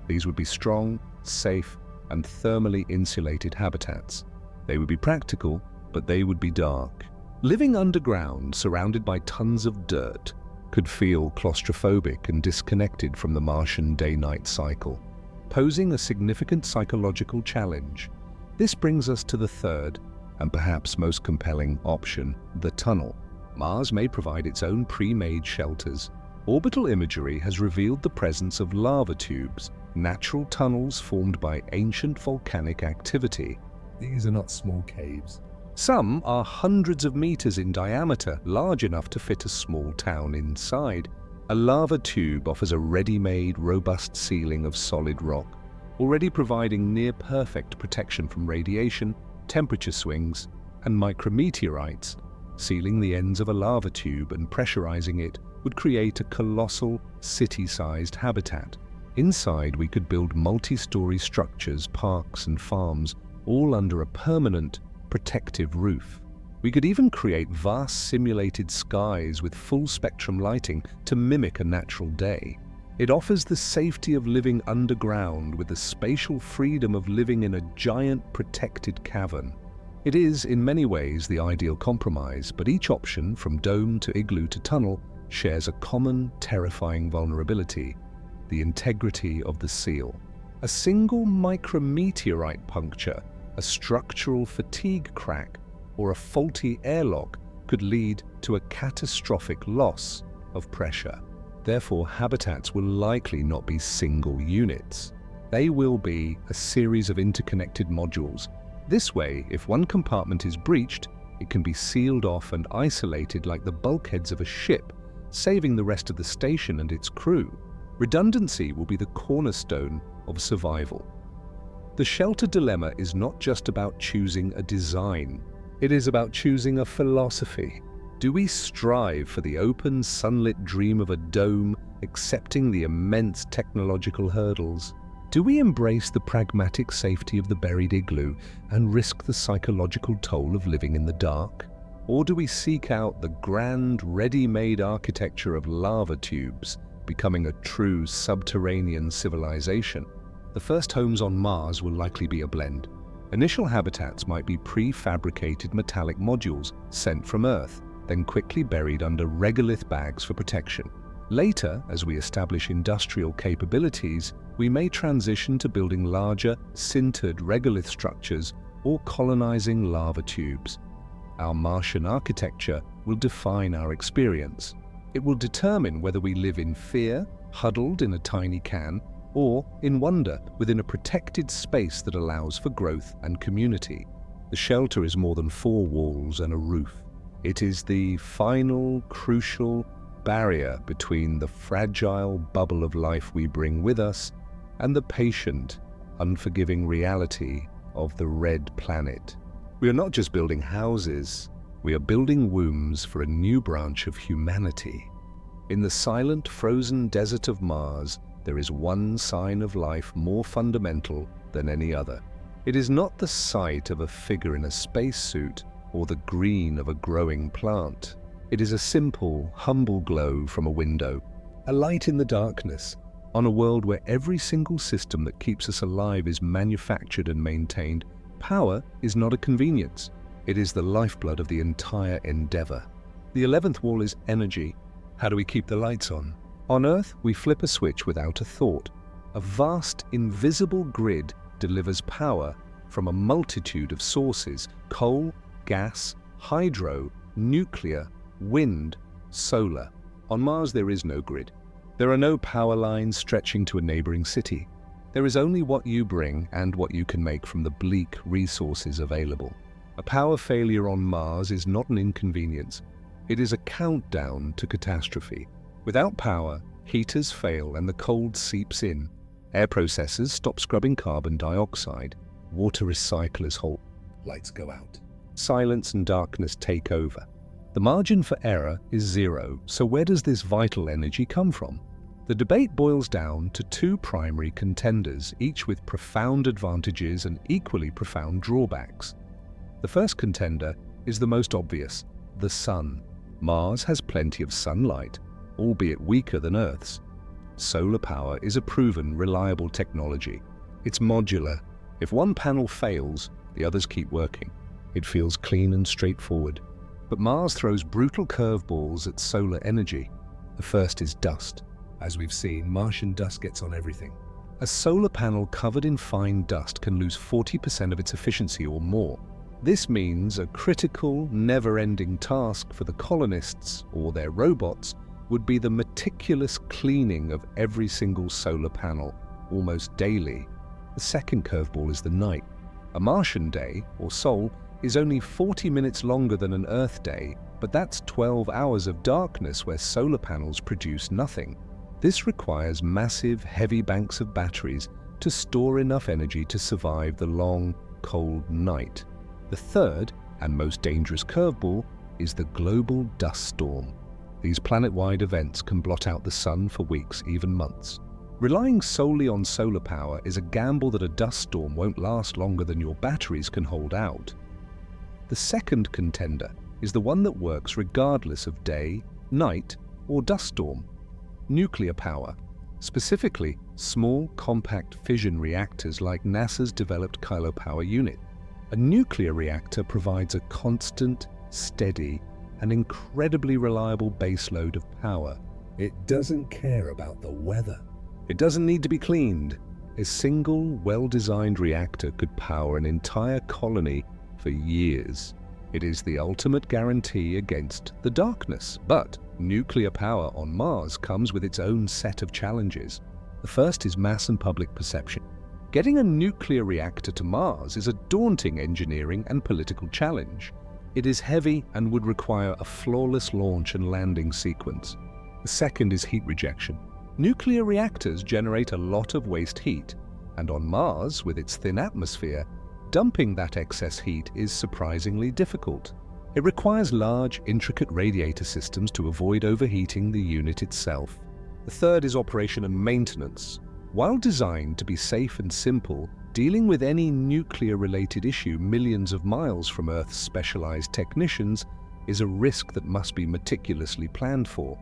S1: These would be strong, safe, and thermally insulated habitats. They would be practical, but they would be dark. Living underground, surrounded by tons of dirt, could feel claustrophobic and disconnected from the Martian day-night cycle, posing a significant psychological challenge. This brings us to the third, and perhaps most compelling option, the tunnel. Mars may provide its own pre-made shelters. Orbital imagery has revealed the presence of lava tubes, natural tunnels formed by ancient volcanic activity. These are not small caves. Some are hundreds of meters in diameter, large enough to fit a small town inside. A lava tube offers a ready-made, robust ceiling of solid rock, already providing near-perfect protection from radiation, temperature swings, and micrometeorites. Sealing the ends of a lava tube and pressurizing it would create a colossal, city-sized habitat. Inside, we could build multi-story structures, parks, and farms, all under a permanent, protective roof. We could even create vast simulated skies with full-spectrum lighting to mimic a natural day. It offers the safety of living underground with the spatial freedom of living in a giant protected cavern. It is, in many ways, the ideal compromise, but each option, from dome to igloo to tunnel, shares a common, terrifying vulnerability: the integrity of the seal. A single micrometeorite puncture, a structural fatigue crack, or a faulty airlock could lead to a catastrophic loss of pressure. Therefore, habitats will likely not be single units. They will be a series of interconnected modules. This way, if one compartment is breached, it can be sealed off and isolated like the bulkheads of a ship, saving the rest of the station and its crew. Redundancy will be the cornerstone of survival. The shelter dilemma is not just about choosing a design. It is about choosing a philosophy. Do we strive for the open, sunlit dream of a dome, accepting the immense technological hurdles? Do we embrace the pragmatic safety of the buried igloo and risk the psychological toll of living in the dark? Or do we seek out the grand, ready-made architecture of lava tubes, becoming a true subterranean civilization? The first homes on Mars will likely be a blend. Initial habitats might be prefabricated metallic modules sent from Earth, then quickly buried under regolith bags for protection. Later, as we establish industrial capabilities, we may transition to building larger, sintered regolith structures or colonizing lava tubes. Our Martian architecture will define our experience. It will determine whether we live in fear, huddled in a tiny can, or in wonder within a protected space that allows for growth and community. The shelter is more than four walls and a roof. It is the final, crucial barrier between the fragile bubble of life we bring with us and the patient, unforgiving reality of the red planet. We are not just building houses, we are building wombs for a new branch of humanity. In the silent, frozen desert of Mars, there is one sign of life more fundamental than any other. It is not the sight of a figure in a spacesuit or the green of a growing plant. It is a simple, humble glow from a window, a light in the darkness, on a world where every single system that keeps us alive is manufactured and maintained. Power is not a convenience. It is the lifeblood of the entire endeavor. The 11th wall is energy. How do we keep the lights on? On Earth, we flip a switch without a thought. A vast, invisible grid delivers power from a multitude of sources: coal, gas, hydro, nuclear, wind, solar. On Mars, there is no grid. There are no power lines stretching to a neighboring city. There is only what you bring and what you can make from the bleak resources available. A power failure on Mars is not an inconvenience. It is a countdown to catastrophe. Without power, heaters fail and the cold seeps in. Air processors stop scrubbing carbon dioxide. Water recyclers halt. Lights go out. Silence and darkness take over. The margin for error is zero, so where does this vital energy come from? The debate boils down to two primary contenders, each with profound advantages and equally profound drawbacks. The first contender is the most obvious: the sun. Mars has plenty of sunlight, albeit weaker than Earth's. Solar power is a proven, reliable technology. It's modular. If one panel fails, the others keep working. It feels clean and straightforward. But Mars throws brutal curveballs at solar energy. The first is dust. As we've seen, Martian dust gets on everything. A solar panel covered in fine dust can lose 40% of its efficiency or more. This means a critical, never-ending task for the colonists or their robots would be the meticulous cleaning of every single solar panel, almost daily. The second curveball is the night. A Martian day, or sol, is only 40 minutes longer than an Earth day, but that's 12 hours of darkness where solar panels produce nothing. This requires massive, heavy banks of batteries to store enough energy to survive the long, cold night. The third, and most dangerous curveball, is the global dust storm. These planet-wide events can blot out the sun for weeks, even months. Relying solely on solar power is a gamble that a dust storm won't last longer than your batteries can hold out. The second contender is the one that works regardless of day, night, or dust storm: nuclear power. Specifically, small, compact fission reactors like NASA's developed kilopower unit. A nuclear reactor provides a constant, steady, and incredibly reliable baseload of power. It doesn't care about the weather. It doesn't need to be cleaned. A single, well-designed reactor could power an entire colony for years. It is the ultimate guarantee against the darkness. But nuclear power on Mars comes with its own set of challenges. The first is mass and public perception. Getting a nuclear reactor to Mars is a daunting engineering and political challenge. It is heavy and would require a flawless launch and landing sequence. The second is heat rejection. Nuclear reactors generate a lot of waste heat, and on Mars, with its thin atmosphere, dumping that excess heat is surprisingly difficult. It requires large, intricate radiator systems to avoid overheating the unit itself. The third is operation and maintenance. While designed to be safe and simple, dealing with any nuclear-related issue millions of miles from Earth's specialized technicians is a risk that must be meticulously planned for.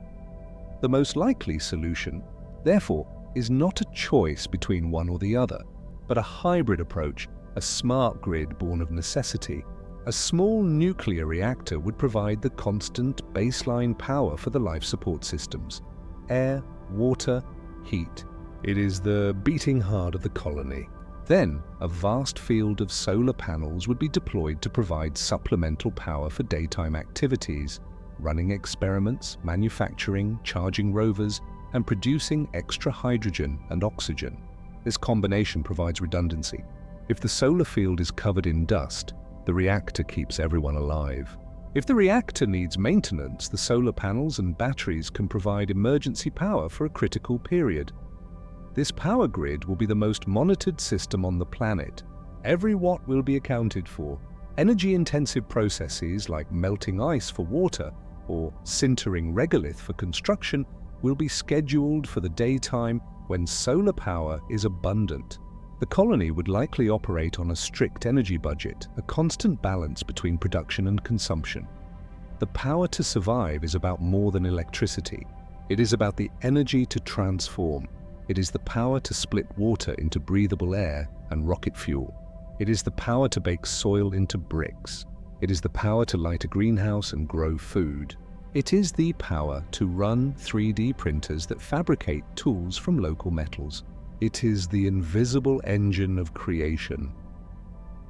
S1: The most likely solution, therefore, is not a choice between one or the other, but a hybrid approach, a smart grid born of necessity. A small nuclear reactor would provide the constant baseline power for the life support systems: air, water, heat. It is the beating heart of the colony. Then, a vast field of solar panels would be deployed to provide supplemental power for daytime activities, running experiments, manufacturing, charging rovers, and producing extra hydrogen and oxygen. This combination provides redundancy. If the solar field is covered in dust, The reactor keeps everyone alive. If the reactor needs maintenance, the solar panels and batteries can provide emergency power for a critical period. This power grid will be the most monitored system on the planet. Every watt will be accounted for. Energy-intensive processes like melting ice for water or sintering regolith for construction will be scheduled for the daytime when solar power is abundant. The colony would likely operate on a strict energy budget, a constant balance between production and consumption. The power to survive is about more than electricity. It is about the energy to transform. It is the power to split water into breathable air and rocket fuel. It is the power to bake soil into bricks. It is the power to light a greenhouse and grow food. It is the power to run 3D printers that fabricate tools from local metals. It is the invisible engine of creation.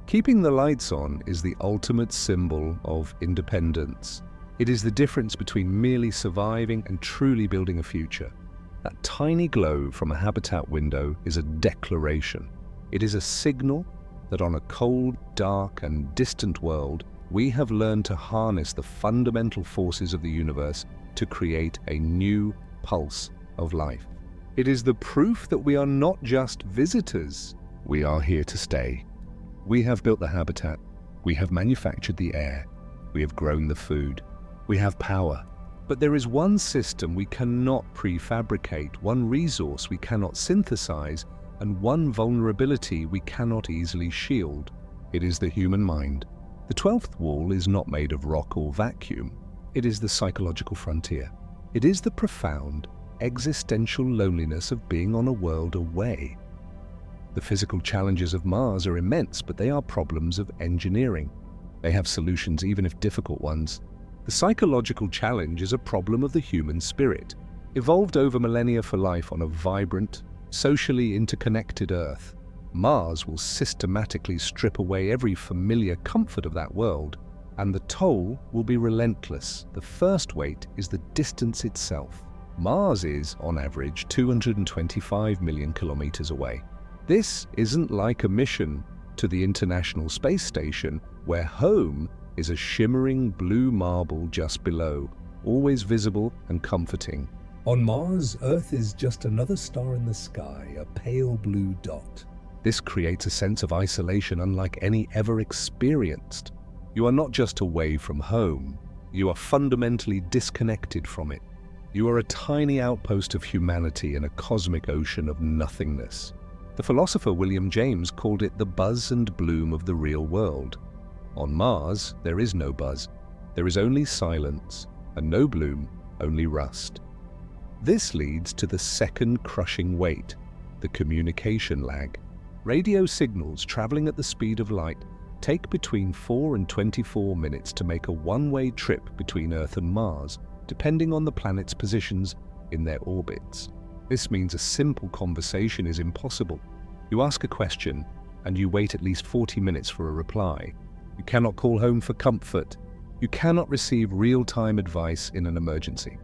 S1: Keeping the lights on is the ultimate symbol of independence. It is the difference between merely surviving and truly building a future. That tiny glow from a habitat window is a declaration. It is a signal that on a cold, dark, and distant world, we have learned to harness the fundamental forces of the universe to create a new pulse of life. It is the proof that we are not just visitors. We are here to stay. We have built the habitat. We have manufactured the air. We have grown the food. We have power. But there is one system we cannot prefabricate, one resource we cannot synthesize, and one vulnerability we cannot easily shield. It is the human mind. The 12th wall is not made of rock or vacuum. It is the psychological frontier. It is the profound, existential loneliness of being on a world away. The physical challenges of Mars are immense, but they are problems of engineering. They have solutions, even if difficult ones. The psychological challenge is a problem of the human spirit, evolved over millennia for life on a vibrant, socially interconnected Earth. Mars will systematically strip away every familiar comfort of that world, and the toll will be relentless. The first weight is the distance itself. Mars is, on average, 225 million kilometers away. This isn't like a mission to the International Space Station, where home is a shimmering blue marble just below, always visible and comforting. On Mars, Earth is just another star in the sky, a pale blue dot. This creates a sense of isolation unlike any ever experienced. You are not just away from home, you are fundamentally disconnected from it. You are a tiny outpost of humanity in a cosmic ocean of nothingness. The philosopher William James called it the buzz and bloom of the real world. On Mars, there is no buzz. There is only silence, and no bloom, only rust. This leads to the second crushing weight, the communication lag. Radio signals traveling at the speed of light take between 4 and 24 minutes to make a one-way trip between Earth and Mars, depending on the planet's positions in their orbits. This means a simple conversation is impossible. You ask a question, and you wait at least 40 minutes for a reply. You cannot call home for comfort. You cannot receive real-time advice in an emergency.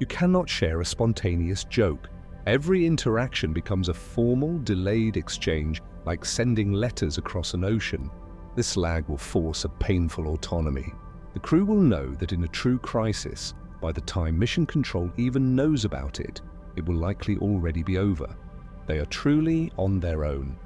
S1: You cannot share a spontaneous joke. Every interaction becomes a formal, delayed exchange, like sending letters across an ocean. This lag will force a painful autonomy. The crew will know that in a true crisis, by the time Mission Control even knows about it, it will likely already be over. They are truly on their own.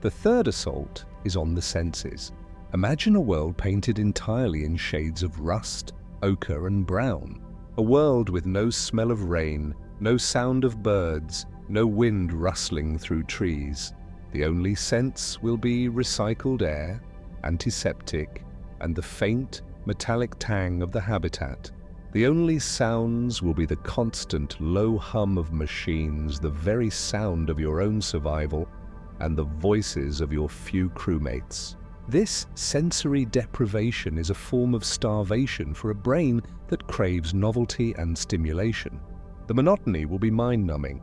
S1: The third assault is on the senses. Imagine a world painted entirely in shades of rust, ochre, and brown. A world with no smell of rain, no sound of birds, no wind rustling through trees. The only scents will be recycled air, antiseptic, and the faint, metallic tang of the habitat. The only sounds will be the constant low hum of machines, the very sound of your own survival, and the voices of your few crewmates. This sensory deprivation is a form of starvation for a brain that craves novelty and stimulation. The monotony will be mind-numbing.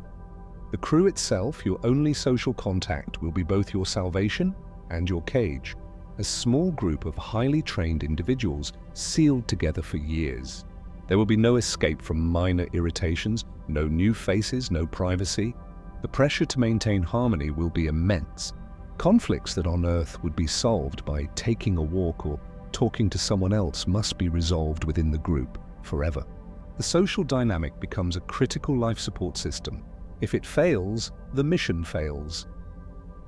S1: The crew itself, your only social contact, will be both your salvation and your cage. A small group of highly trained individuals sealed together for years. There will be no escape from minor irritations, no new faces, no privacy. The pressure to maintain harmony will be immense. Conflicts that on Earth would be solved by taking a walk or talking to someone else must be resolved within the group forever. The social dynamic becomes a critical life support system. If it fails, the mission fails.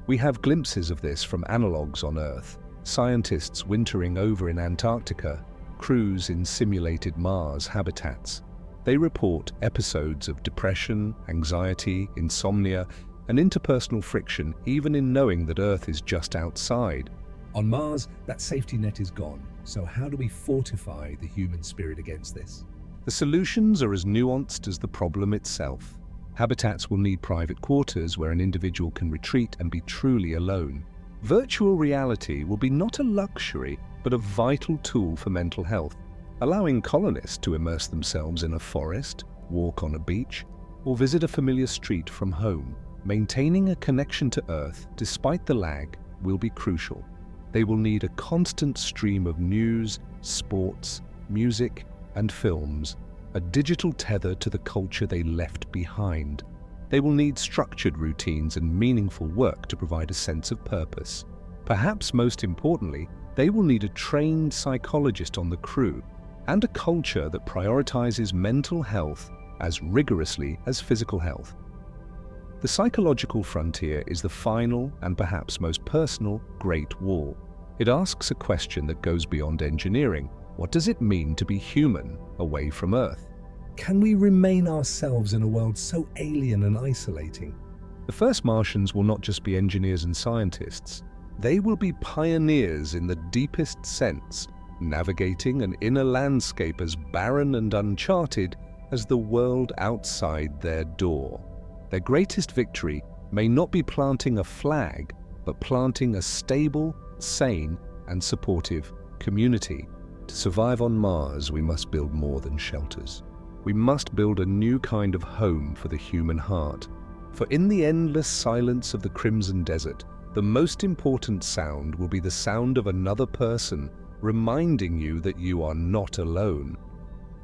S1: We have glimpses of this from analogues on Earth, scientists wintering over in Antarctica, crews in simulated Mars habitats. They report episodes of depression, anxiety, insomnia, and interpersonal friction, even in knowing that Earth is just outside.
S2: On Mars, that safety net is gone. So how do we fortify the human spirit against this?
S1: The solutions are as nuanced as the problem itself. Habitats will need private quarters where an individual can retreat and be truly alone. Virtual reality will be not a luxury, but a vital tool for mental health, allowing colonists to immerse themselves in a forest, walk on a beach, or visit a familiar street from home. Maintaining a connection to Earth, despite the lag, will be crucial. They will need a constant stream of news, sports, music, and films, a digital tether to the culture they left behind. They will need structured routines and meaningful work to provide a sense of purpose. Perhaps most importantly, they will need a trained psychologist on the crew and a culture that prioritizes mental health as rigorously as physical health. The psychological frontier is the final and perhaps most personal Great Wall. It asks a question that goes beyond engineering. What does it mean to be human away from Earth?
S2: Can we remain ourselves in a world so alien and isolating?
S1: The first Martians will not just be engineers and scientists. They will be pioneers in the deepest sense, navigating an inner landscape as barren and uncharted as the world outside their door. Their greatest victory may not be planting a flag, but planting a stable, sane, and supportive community. To survive on Mars, we must build more than shelters. We must build a new kind of home for the human heart. For in the endless silence of the Crimson Desert, the most important sound will be the sound of another person reminding you that you are not alone.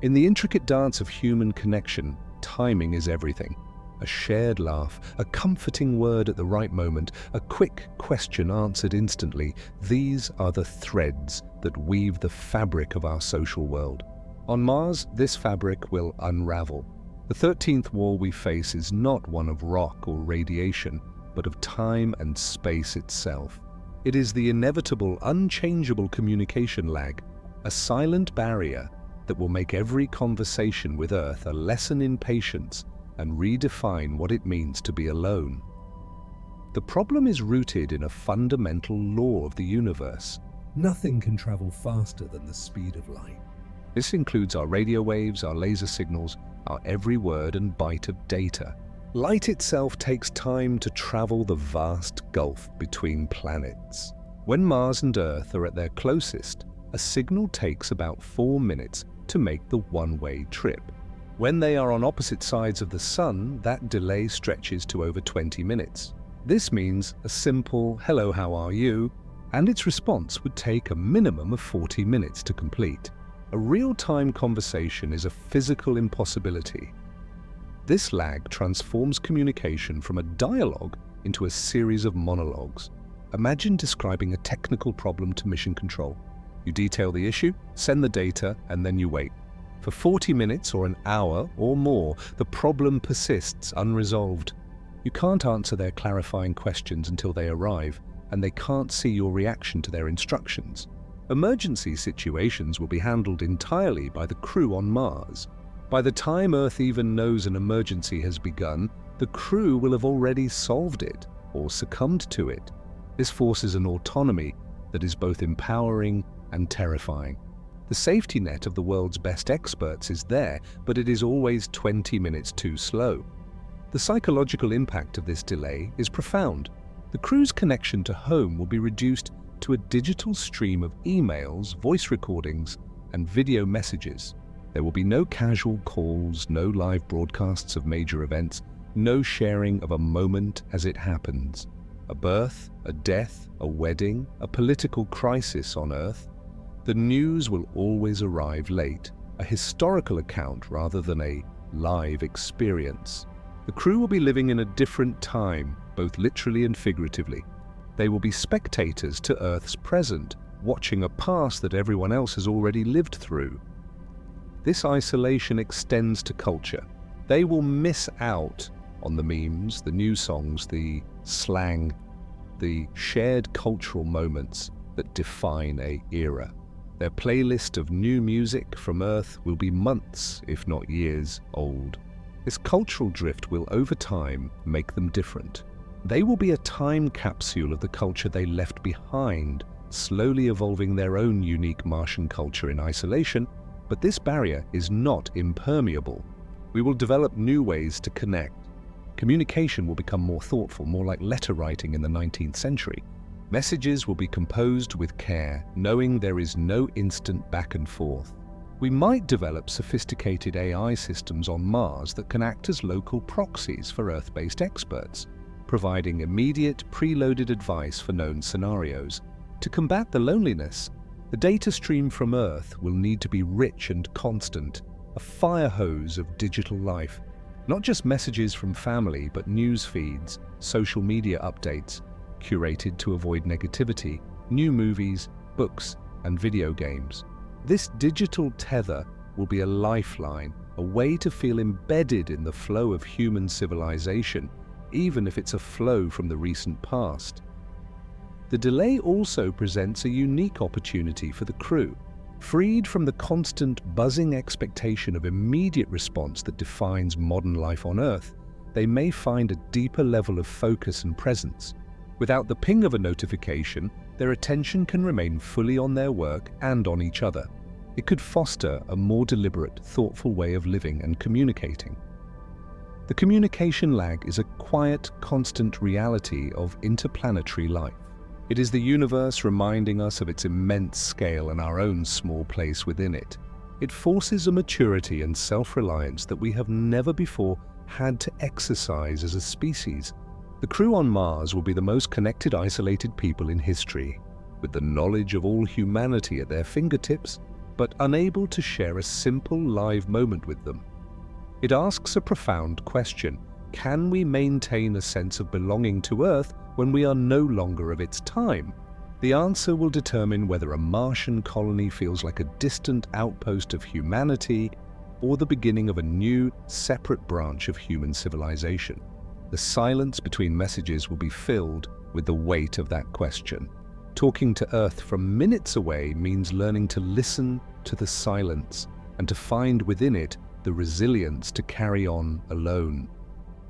S1: In the intricate dance of human connection, timing is everything. A shared laugh, a comforting word at the right moment, a quick question answered instantly. These are the threads that weave the fabric of our social world. On Mars, this fabric will unravel. The 13th wall we face is not one of rock or radiation, but of time and space itself. It is the inevitable, unchangeable communication lag, a silent barrier that will make every conversation with Earth a lesson in patience and redefine what it means to be alone. The problem is rooted in a fundamental law of the universe.
S2: Nothing can travel faster than the speed of light.
S1: This includes our radio waves, our laser signals, our every word and byte of data. Light itself takes time to travel the vast gulf between planets. When Mars and Earth are at their closest, a signal takes about 4 minutes to make the one-way trip. When they are on opposite sides of the Sun, that delay stretches to over 20 minutes. This means a simple "hello, how are you?" and its response would take a minimum of 40 minutes to complete. A real-time conversation is a physical impossibility. This lag transforms communication from a dialogue into a series of monologues. Imagine describing a technical problem to mission control. You detail the issue, send the data, and then you wait. For 40 minutes or an hour or more, the problem persists unresolved. You can't answer their clarifying questions until they arrive, and they can't see your reaction to their instructions. Emergency situations will be handled entirely by the crew on Mars. By the time Earth even knows an emergency has begun, the crew will have already solved it or succumbed to it. This forces an autonomy that is both empowering and terrifying. The safety net of the world's best experts is there, but it is always 20 minutes too slow. The psychological impact of this delay is profound. The crew's connection to home will be reduced to a digital stream of emails, voice recordings, and video messages. There will be no casual calls, no live broadcasts of major events, no sharing of a moment as it happens. A birth, a death, a wedding, a political crisis on Earth. The news will always arrive late, a historical account rather than a live experience. The crew will be living in a different time, both literally and figuratively. They will be spectators to Earth's present, watching a past that everyone else has already lived through. This isolation extends to culture. They will miss out on the memes, the new songs, the slang, the shared cultural moments that define an era. Their playlist of new music from Earth will be months, if not years, old. This cultural drift will, over time, make them different. They will be a time capsule of the culture they left behind, slowly evolving their own unique Martian culture in isolation, but this barrier is not impermeable. We will develop new ways to connect. Communication will become more thoughtful, more like letter writing in the 19th century. Messages will be composed with care, knowing there is no instant back and forth. We might develop sophisticated AI systems on Mars that can act as local proxies for Earth-based experts, providing immediate, preloaded advice for known scenarios. To combat the loneliness, the data stream from Earth will need to be rich and constant, a fire hose of digital life. Not just messages from family, but news feeds, social media updates, curated to avoid negativity, new movies, books, and video games. This digital tether will be a lifeline, a way to feel embedded in the flow of human civilization, even if it's a flow from the recent past. The delay also presents a unique opportunity for the crew. Freed from the constant buzzing expectation of immediate response that defines modern life on Earth, they may find a deeper level of focus and presence. Without the ping of a notification, their attention can remain fully on their work and on each other. It could foster a more deliberate, thoughtful way of living and communicating. The communication lag is a quiet, constant reality of interplanetary life. It is the universe reminding us of its immense scale and our own small place within it. It forces a maturity and self-reliance that we have never before had to exercise as a species. The crew on Mars will be the most connected, isolated people in history, with the knowledge of all humanity at their fingertips, but unable to share a simple live moment with them. It asks a profound question. Can we maintain a sense of belonging to Earth when we are no longer of its time? The answer will determine whether a Martian colony feels like a distant outpost of humanity or the beginning of a new, separate branch of human civilization. The silence between messages will be filled with the weight of that question. Talking to Earth from minutes away means learning to listen to the silence and to find within it the resilience to carry on alone.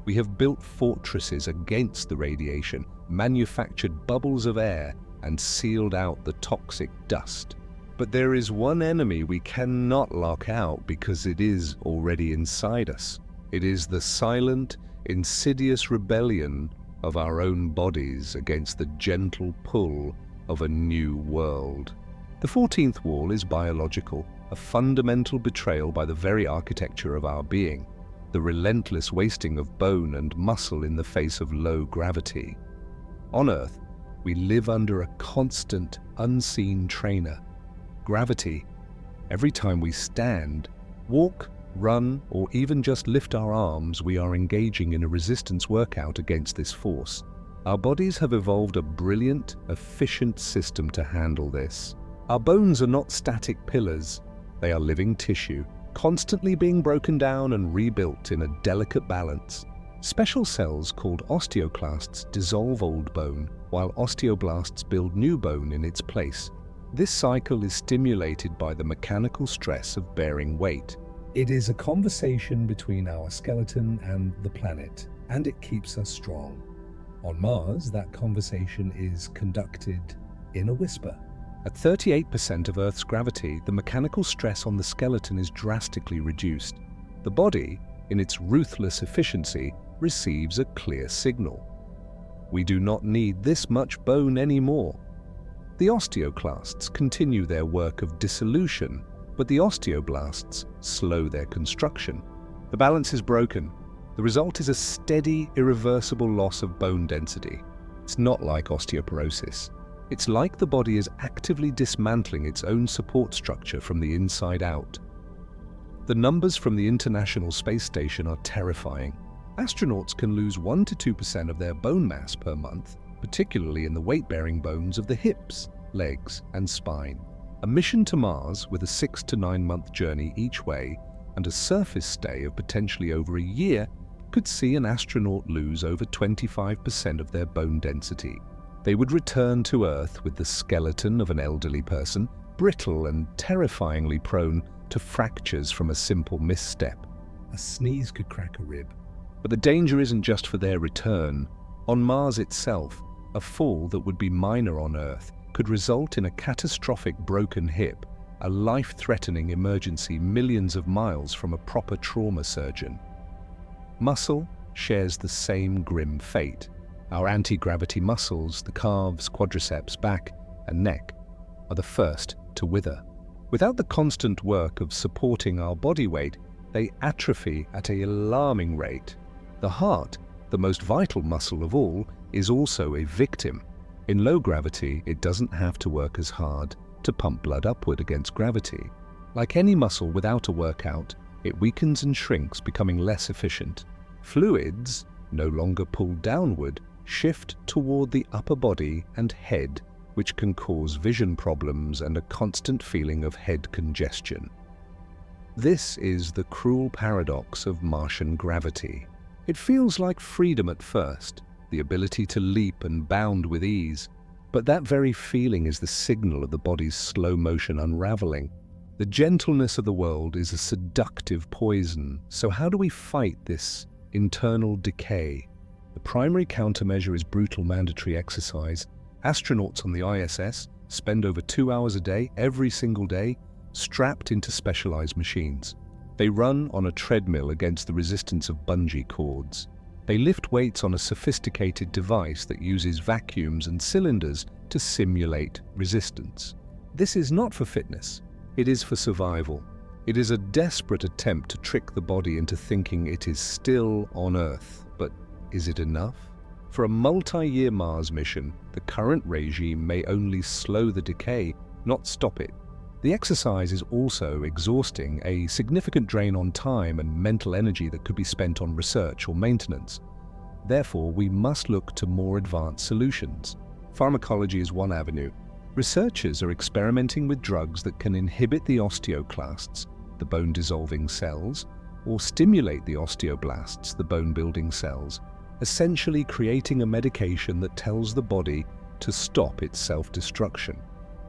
S1: We have built fortresses against the radiation, manufactured bubbles of air, and sealed out the toxic dust. But there is one enemy we cannot lock out because it is already inside us. It is the silent, insidious rebellion of our own bodies against the gentle pull of a new world. The 14th wall is biological, a fundamental betrayal by the very architecture of our being, the relentless wasting of bone and muscle in the face of low gravity. On Earth, we live under a constant, unseen trainer. Gravity. Every time we stand, walk, run, or even just lift our arms, we are engaging in a resistance workout against this force. Our bodies have evolved a brilliant, efficient system to handle this. Our bones are not static pillars. They are living tissue, constantly being broken down and rebuilt in a delicate balance. Special cells called osteoclasts dissolve old bone, while osteoblasts build new bone in its place. This cycle is stimulated by the mechanical stress of bearing weight.
S2: It is a conversation between our skeleton and the planet, and it keeps us strong. On Mars, that conversation is conducted in a whisper.
S1: At 38% of Earth's gravity, the mechanical stress on the skeleton is drastically reduced. The body, in its ruthless efficiency, receives a clear signal. We do not need this much bone anymore. The osteoclasts continue their work of dissolution, but the osteoblasts slow their construction. The balance is broken. The result is a steady, irreversible loss of bone density. It's not like osteoporosis. It's like the body is actively dismantling its own support structure from the inside out. The numbers from the International Space Station are terrifying. Astronauts can lose 1 to 2% of their bone mass per month, particularly in the weight-bearing bones of the hips, legs, and spine. A mission to Mars with a 6 to 9 month journey each way and a surface stay of potentially over a year could see an astronaut lose over 25% of their bone density. They would return to Earth with the skeleton of an elderly person, brittle and terrifyingly prone to fractures from a simple misstep.
S2: A sneeze could crack a rib.
S1: But the danger isn't just for their return. On Mars itself, a fall that would be minor on Earth could result in a catastrophic broken hip, a life-threatening emergency millions of miles from a proper trauma surgeon. Muscle shares the same grim fate. Our anti-gravity muscles, the calves, quadriceps, back, and neck, are the first to wither. Without the constant work of supporting our body weight, they atrophy at an alarming rate. The heart, the most vital muscle of all, is also a victim. In low gravity, it doesn't have to work as hard to pump blood upward against gravity. Like any muscle without a workout, it weakens and shrinks, becoming less efficient. Fluids, no longer pulled downward, shift toward the upper body and head, which can cause vision problems and a constant feeling of head congestion. This is the cruel paradox of Martian gravity. It feels like freedom at first, the ability to leap and bound with ease, but that very feeling is the signal of the body's slow motion unraveling. The gentleness of the world is a seductive poison, so how do we fight this internal decay? The primary countermeasure is brutal mandatory exercise. Astronauts on the ISS spend over 2 hours a day, every single day, strapped into specialized machines. They run on a treadmill against the resistance of bungee cords. They lift weights on a sophisticated device that uses vacuums and cylinders to simulate resistance. This is not for fitness. It is for survival. It is a desperate attempt to trick the body into thinking it is still on Earth. But is it enough? For a multi-year Mars mission, the current regime may only slow the decay, not stop it. The exercise is also exhausting, a significant drain on time and mental energy that could be spent on research or maintenance. Therefore, we must look to more advanced solutions. Pharmacology is one avenue. Researchers are experimenting with drugs that can inhibit the osteoclasts, the bone-dissolving cells, or stimulate the osteoblasts, the bone-building cells, essentially creating a medication that tells the body to stop its self-destruction.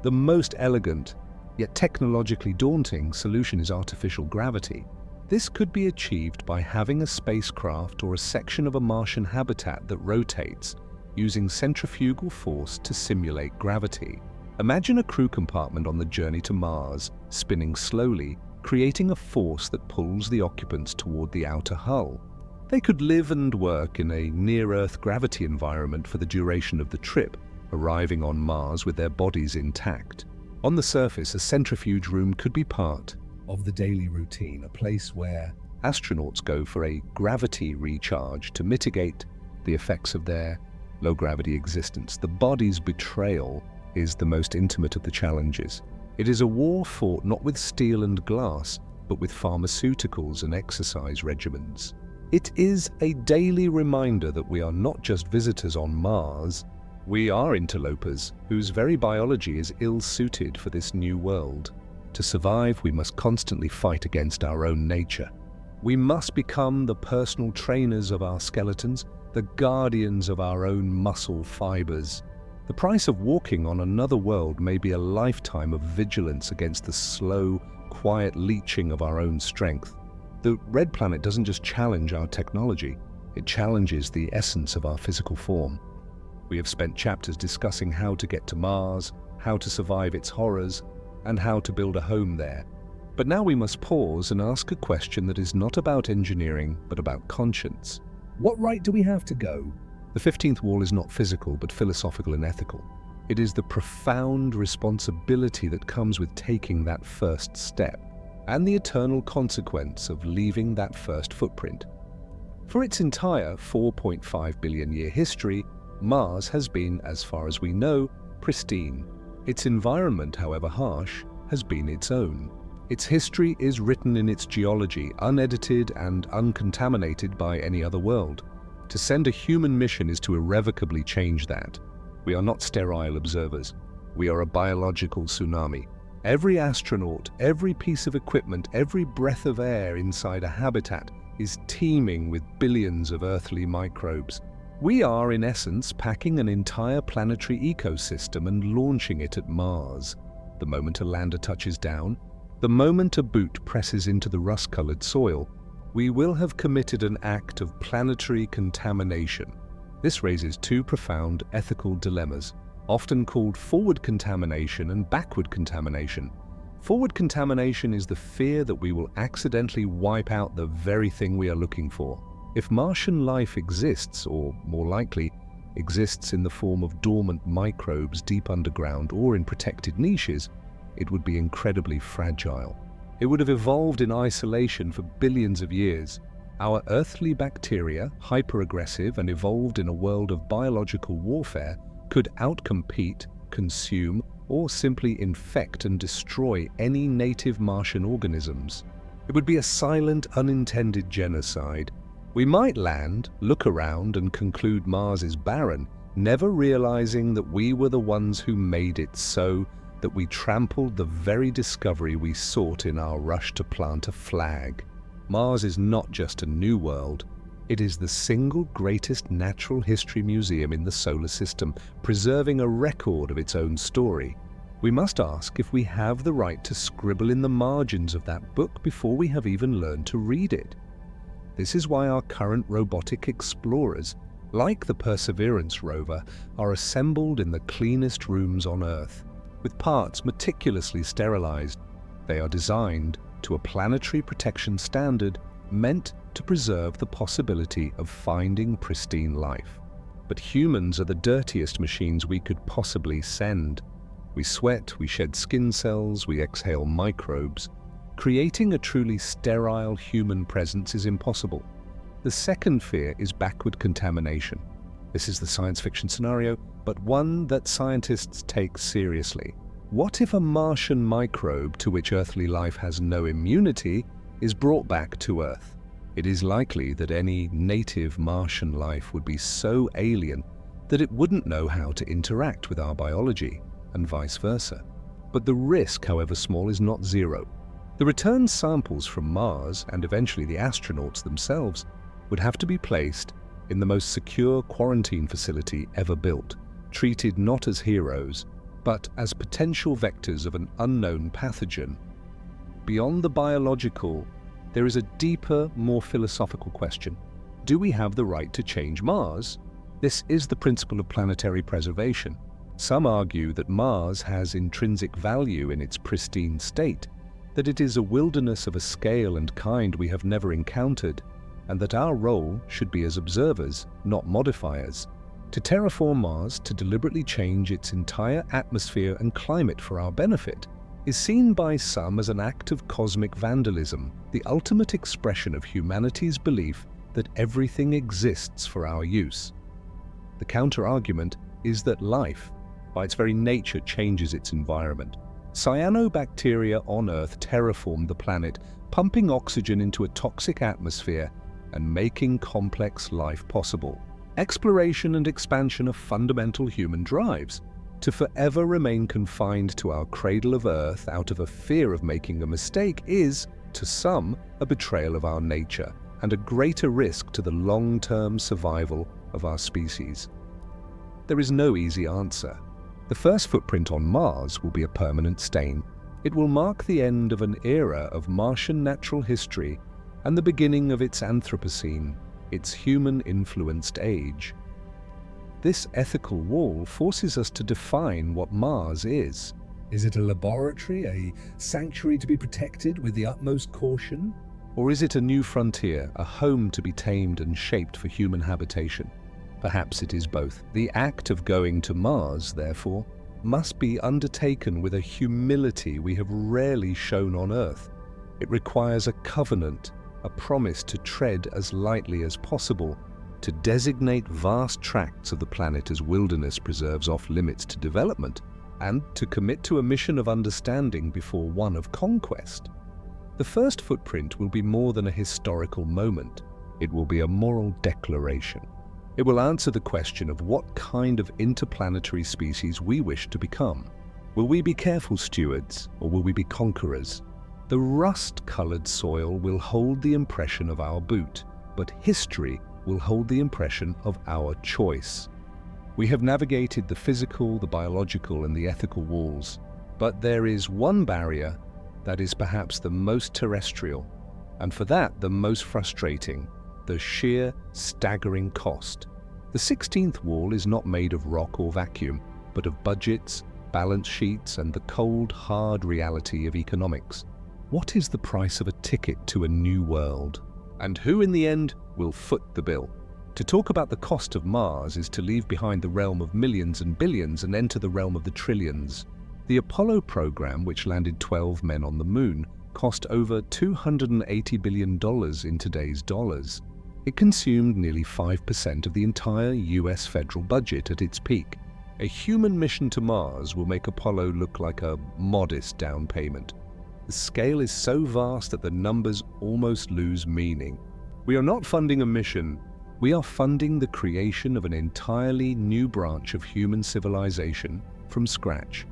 S1: The most elegant, yet technologically daunting solution is artificial gravity. This could be achieved by having a spacecraft or a section of a Martian habitat that rotates, using centrifugal force to simulate gravity. Imagine a crew compartment on the journey to Mars, spinning slowly, creating a force that pulls the occupants toward the outer hull. They could live and work in a near-Earth gravity environment for the duration of the trip, arriving on Mars with their bodies intact. On the surface, a centrifuge room could be part
S2: of the daily routine, a place where
S1: astronauts go for a gravity recharge to mitigate the effects of their low-gravity existence. The body's betrayal is the most intimate of the challenges. It is a war fought not with steel and glass, but with pharmaceuticals and exercise regimens. It is a daily reminder that we are not just visitors on Mars, we are interlopers whose very biology is ill-suited for this new world. To survive, we must constantly fight against our own nature. We must become the personal trainers of our skeletons, the guardians of our own muscle fibers. The price of walking on another world may be a lifetime of vigilance against the slow, quiet leaching of our own strength. The Red Planet doesn't just challenge our technology, it challenges the essence of our physical form. We have spent chapters discussing how to get to Mars, how to survive its horrors, and how to build a home there. But now we must pause and ask a question that is not about engineering, but about conscience.
S2: What right do we have to go?
S1: The 15th wall is not physical, but philosophical and ethical. It is the profound responsibility that comes with taking that first step, and the eternal consequence of leaving that first footprint. For its entire 4.5 billion year history, Mars has been, as far as we know, pristine. Its environment, however harsh, has been its own. Its history is written in its geology, unedited and uncontaminated by any other world. To send a human mission is to irrevocably change that. We are not sterile observers. We are a biological tsunami. Every astronaut, every piece of equipment, every breath of air inside a habitat is teeming with billions of earthly microbes. We are, in essence, packing an entire planetary ecosystem and launching it at Mars. The moment a lander touches down, the moment a boot presses into the rust-colored soil, we will have committed an act of planetary contamination. This raises two profound ethical dilemmas, often called forward contamination and backward contamination. Forward contamination is the fear that we will accidentally wipe out the very thing we are looking for. If Martian life exists, or more likely, exists in the form of dormant microbes deep underground or in protected niches, it would be incredibly fragile. It would have evolved in isolation for billions of years. Our earthly bacteria, hyper-aggressive and evolved in a world of biological warfare, could outcompete, consume, or simply infect and destroy any native Martian organisms. It would be a silent, unintended genocide. We might land, look around, and conclude Mars is barren, never realizing that we were the ones who made it so, that we trampled the very discovery we sought in our rush to plant a flag. Mars is not just a new world. It is the single greatest natural history museum in the solar system, preserving a record of its own story. We must ask if we have the right to scribble in the margins of that book before we have even learned to read it. This is why our current robotic explorers, like the Perseverance rover, are assembled in the cleanest rooms on Earth. With parts meticulously sterilized, they are designed to a planetary protection standard meant to preserve the possibility of finding pristine life. But humans are the dirtiest machines we could possibly send. We sweat, we shed skin cells, we exhale microbes. Creating a truly sterile human presence is impossible. The second fear is backward contamination. This is the science fiction scenario, but one that scientists take seriously. What if a Martian microbe to which earthly life has no immunity is brought back to Earth? It is likely that any native Martian life would be so alien that it wouldn't know how to interact with our biology, and vice versa. But the risk, however small, is not zero. The return samples from Mars, and eventually the astronauts themselves, would have to be placed in the most secure quarantine facility ever built, treated not as heroes, but as potential vectors of an unknown pathogen. Beyond the biological, there is a deeper, more philosophical question. Do we have the right to change Mars? This is the principle of planetary preservation. Some argue that Mars has intrinsic value in its pristine state, that it is a wilderness of a scale and kind we have never encountered, and that our role should be as observers, not modifiers. To terraform Mars, to deliberately change its entire atmosphere and climate for our benefit, is seen by some as an act of cosmic vandalism, the ultimate expression of humanity's belief that everything exists for our use. The counter-argument is that life, by its very nature, changes its environment. Cyanobacteria on Earth terraformed the planet, pumping oxygen into a toxic atmosphere and making complex life possible. Exploration and expansion are fundamental human drives. To forever remain confined to our cradle of Earth out of a fear of making a mistake is, to some, a betrayal of our nature and a greater risk to the long-term survival of our species. There is no easy answer. The first footprint on Mars will be a permanent stain. It will mark the end of an era of Martian natural history and the beginning of its Anthropocene, its human-influenced age. This ethical wall forces us to define what Mars is.
S2: Is it a laboratory, a sanctuary to be protected with the utmost caution?
S1: Or is it a new frontier, a home to be tamed and shaped for human habitation? Perhaps it is both. The act of going to Mars, therefore, must be undertaken with a humility we have rarely shown on Earth. It requires a covenant, a promise to tread as lightly as possible, to designate vast tracts of the planet as wilderness preserves off limits to development, and to commit to a mission of understanding before one of conquest. The first footprint will be more than a historical moment. It will be a moral declaration. It will answer the question of what kind of interplanetary species we wish to become. Will we be careful stewards, or will we be conquerors? The rust-colored soil will hold the impression of our boot, but history will hold the impression of our choice. We have navigated the physical, the biological, and the ethical walls, but there is one barrier that is perhaps the most terrestrial, and for that the most frustrating: the sheer, staggering cost. The 16th wall is not made of rock or vacuum, but of budgets, balance sheets, and the cold, hard reality of economics. What is the price of a ticket to a new world? And who in the end will foot the bill? To talk about the cost of Mars is to leave behind the realm of millions and billions and enter the realm of the trillions. The Apollo program, which landed 12 men on the moon, cost over $280 billion in today's dollars. It consumed nearly 5% of the entire US federal budget at its peak. A human mission to Mars will make Apollo look like a modest down payment. The scale is so vast that the numbers almost lose meaning. We are not funding a mission. We are funding the creation of an entirely new branch of human civilization from scratch.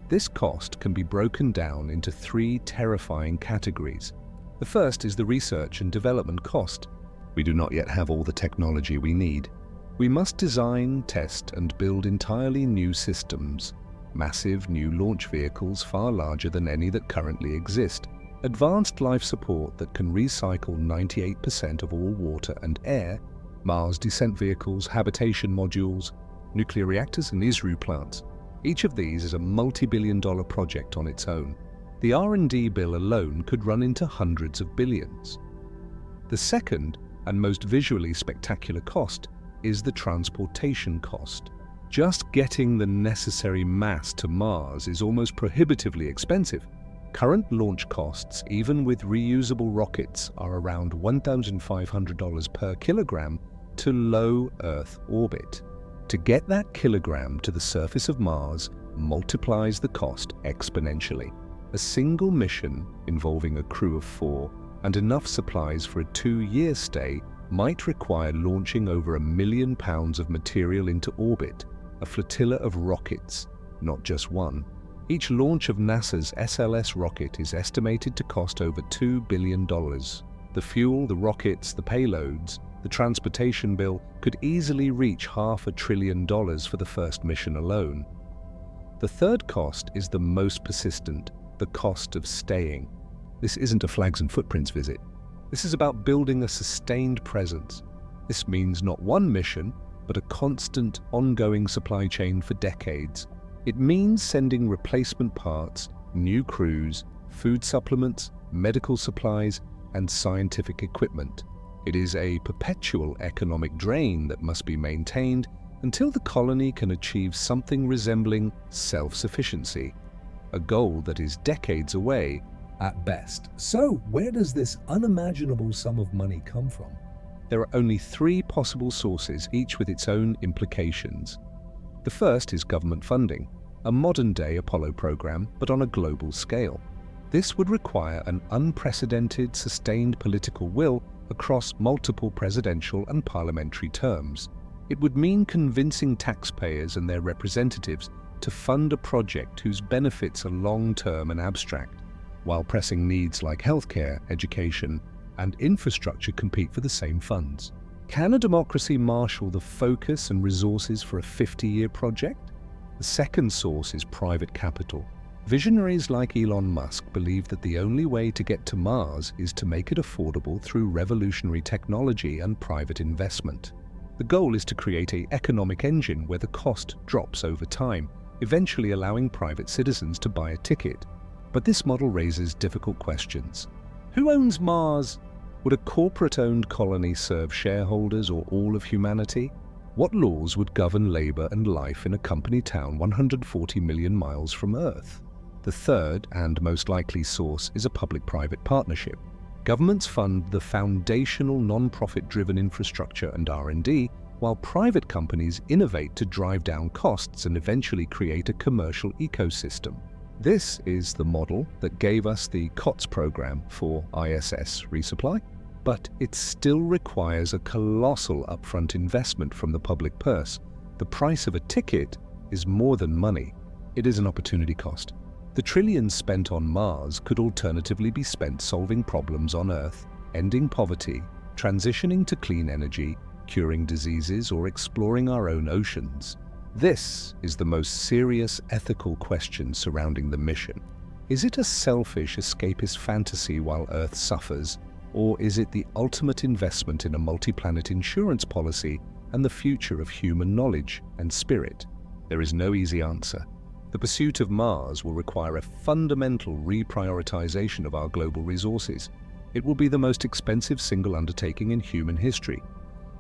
S1: This cost can be broken down into 3 terrifying categories. The first is the research and development cost. We do not yet have all the technology we need. We must design, test, and build entirely new systems. Massive new launch vehicles far larger than any that currently exist. Advanced life support that can recycle 98% of all water and air, Mars descent vehicles, habitation modules, nuclear reactors, and ISRU plants. Each of these is a multi-billion-dollar project on its own. The R&D bill alone could run into hundreds of billions. The second, and most visually spectacular cost, is the transportation cost. Just getting the necessary mass to Mars is almost prohibitively expensive. Current launch costs, even with reusable rockets, are around $1,500 per kilogram to low Earth orbit. To get that kilogram to the surface of Mars multiplies the cost exponentially. A single mission involving a crew of 4 and enough supplies for a 2-year stay might require launching over 1 million pounds of material into orbit, a flotilla of rockets, not just one. Each launch of NASA's SLS rocket is estimated to cost over $2 billion. The fuel, the rockets, the payloads, the transportation bill could easily reach $500 billion for the first mission alone. The third cost is the most persistent, the cost of staying. This isn't a flags and footprints visit. This is about building a sustained presence. This means not one mission, but a constant, ongoing supply chain for decades. It means sending replacement parts, new crews, food supplements, medical supplies, and scientific equipment. It is a perpetual economic drain that must be maintained until the colony can achieve something resembling self-sufficiency, a goal that is decades away
S2: at best. So, where does this unimaginable sum of money come from?
S1: There are only 3 possible sources, each with its own implications. The first is government funding, a modern-day Apollo program, but on a global scale. This would require an unprecedented, sustained political will across multiple presidential and parliamentary terms. It would mean convincing taxpayers and their representatives to fund a project whose benefits are long-term and abstract, while pressing needs like healthcare, education, and infrastructure compete for the same funds. Can a democracy marshal the focus and resources for a 50-year project? The second source is private capital. Visionaries like Elon Musk believe that the only way to get to Mars is to make it affordable through revolutionary technology and private investment. The goal is to create an economic engine where the cost drops over time, eventually allowing private citizens to buy a ticket. But this model raises difficult questions. Who owns Mars? Would a corporate-owned colony serve shareholders or all of humanity? What laws would govern labor and life in a company town 140 million miles from Earth? The third, and most likely source, is a public-private partnership. Governments fund the foundational non-profit-driven infrastructure and R&D, while private companies innovate to drive down costs and eventually create a commercial ecosystem. This is the model that gave us the COTS program for ISS resupply. but it still requires a colossal upfront investment from the public purse. The price of a ticket is more than money. It is an opportunity cost. The trillions spent on Mars could alternatively be spent solving problems on Earth, ending poverty, transitioning to clean energy, curing diseases, or exploring our own oceans. This is the most serious ethical question surrounding the mission. Is it a selfish, escapist fantasy while Earth suffers, or is it the ultimate investment in a multi-planet insurance policy and the future of human knowledge and spirit? There is no easy answer. The pursuit of Mars will require a fundamental reprioritization of our global resources. It will be the most expensive single undertaking in human history.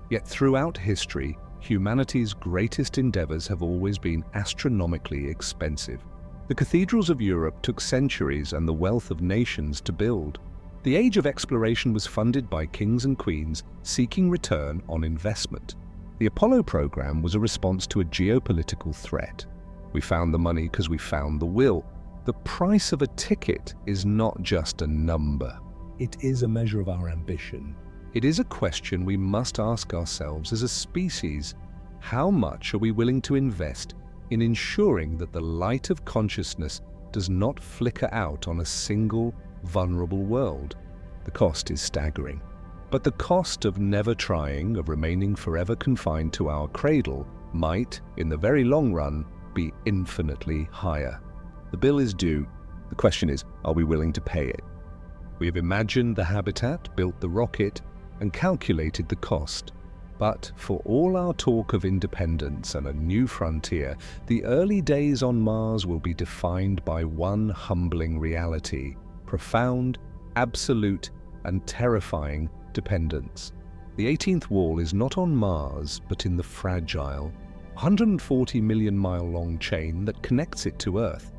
S1: Yet throughout history, humanity's greatest endeavors have always been astronomically expensive. The cathedrals of Europe took centuries and the wealth of nations to build. The age of exploration was funded by kings and queens seeking return on investment. The Apollo program was a response to a geopolitical threat. We found the money because we found the will. The price of a ticket is not just a number.
S2: It is a measure of our ambition.
S1: It is a question we must ask ourselves as a species. How much are we willing to invest in ensuring that the light of consciousness does not flicker out on a single, vulnerable world? The cost is staggering. But the cost of never trying, of remaining forever confined to our cradle, might, in the very long run, be infinitely higher. The bill is due. The question is, are we willing to pay it? We have imagined the habitat, built the rocket, and calculated the cost. But for all our talk of independence and a new frontier, the early days on Mars will be defined by one humbling reality: profound, absolute, and terrifying dependence. The 18th wall is not on Mars, but in the fragile, 140 million mile long chain that connects it to Earth.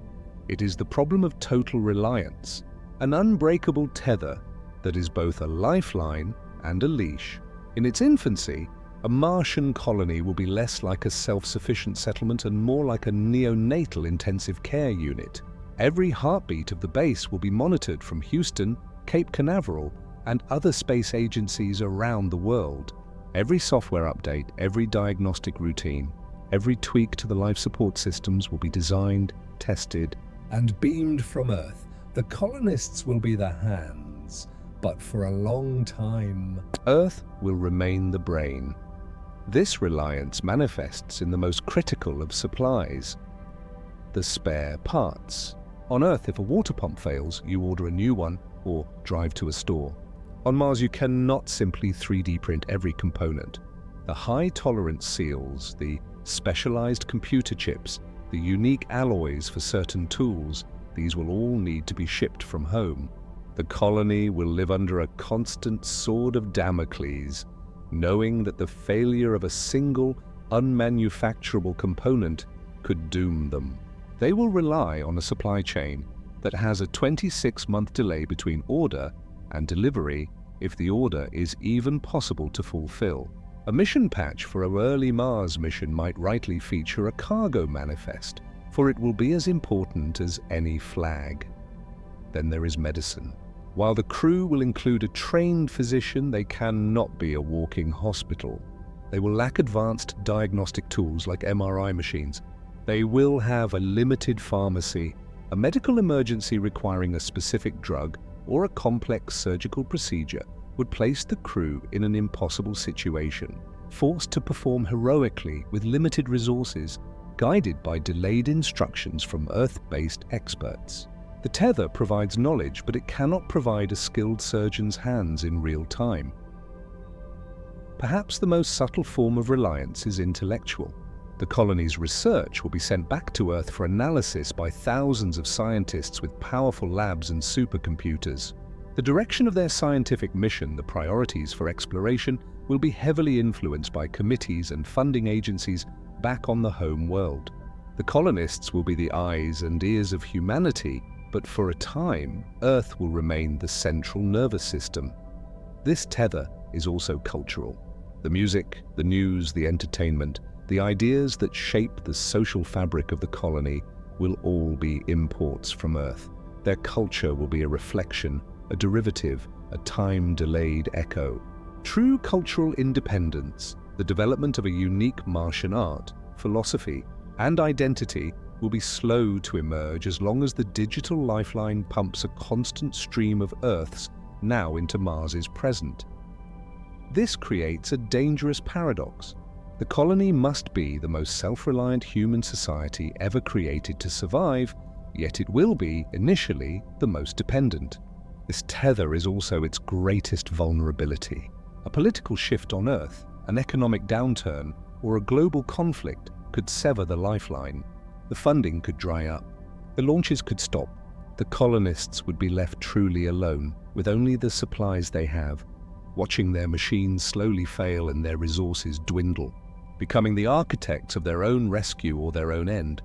S1: It is the problem of total reliance, an unbreakable tether that is both a lifeline and a leash. In its infancy, a Martian colony will be less like a self-sufficient settlement and more like a neonatal intensive care unit. Every heartbeat of the base will be monitored from Houston, Cape Canaveral, and other space agencies around the world. Every software update, every diagnostic routine, every tweak to the life support systems will be designed, tested,
S2: and beamed from Earth. The colonists will be the hands, but for a long time,
S1: Earth will remain the brain. This reliance manifests in the most critical of supplies: the spare parts. On Earth, if a water pump fails, you order a new one or drive to a store. On Mars, you cannot simply 3D print every component. The high-tolerance seals, the specialized computer chips, the unique alloys for certain tools, these will all need to be shipped from home. The colony will live under a constant sword of Damocles, knowing that the failure of a single, unmanufacturable component could doom them. They will rely on a supply chain that has a 26-month delay between order and delivery, if the order is even possible to fulfill. A mission patch for an early Mars mission might rightly feature a cargo manifest, for it will be as important as any flag. Then there is medicine. While the crew will include a trained physician, they cannot be a walking hospital. They will lack advanced diagnostic tools like MRI machines. They will have a limited pharmacy. A medical emergency requiring a specific drug or a complex surgical procedure would place the crew in an impossible situation, forced to perform heroically with limited resources, guided by delayed instructions from Earth-based experts. The tether provides knowledge, but it cannot provide a skilled surgeon's hands in real time. Perhaps the most subtle form of reliance is intellectual. The colony's research will be sent back to Earth for analysis by thousands of scientists with powerful labs and supercomputers. The direction of their scientific mission, the priorities for exploration, will be heavily influenced by committees and funding agencies back on the home world. The colonists will be the eyes and ears of humanity, but for a time, Earth will remain the central nervous system. This tether is also cultural. The music, the news, the entertainment, the ideas that shape the social fabric of the colony will all be imports from Earth. Their culture will be a reflection, a derivative, a time-delayed echo. True cultural independence, the development of a unique Martian art, philosophy, and identity will be slow to emerge as long as the digital lifeline pumps a constant stream of Earth's now into Mars's present. This creates a dangerous paradox. The colony must be the most self-reliant human society ever created to survive, yet it will be, initially, the most dependent. This tether is also its greatest vulnerability. A political shift on Earth, an economic downturn, or a global conflict could sever the lifeline. The funding could dry up. The launches could stop. The colonists would be left truly alone, with only the supplies they have, watching their machines slowly fail and their resources dwindle, becoming the architects of their own rescue or their own end.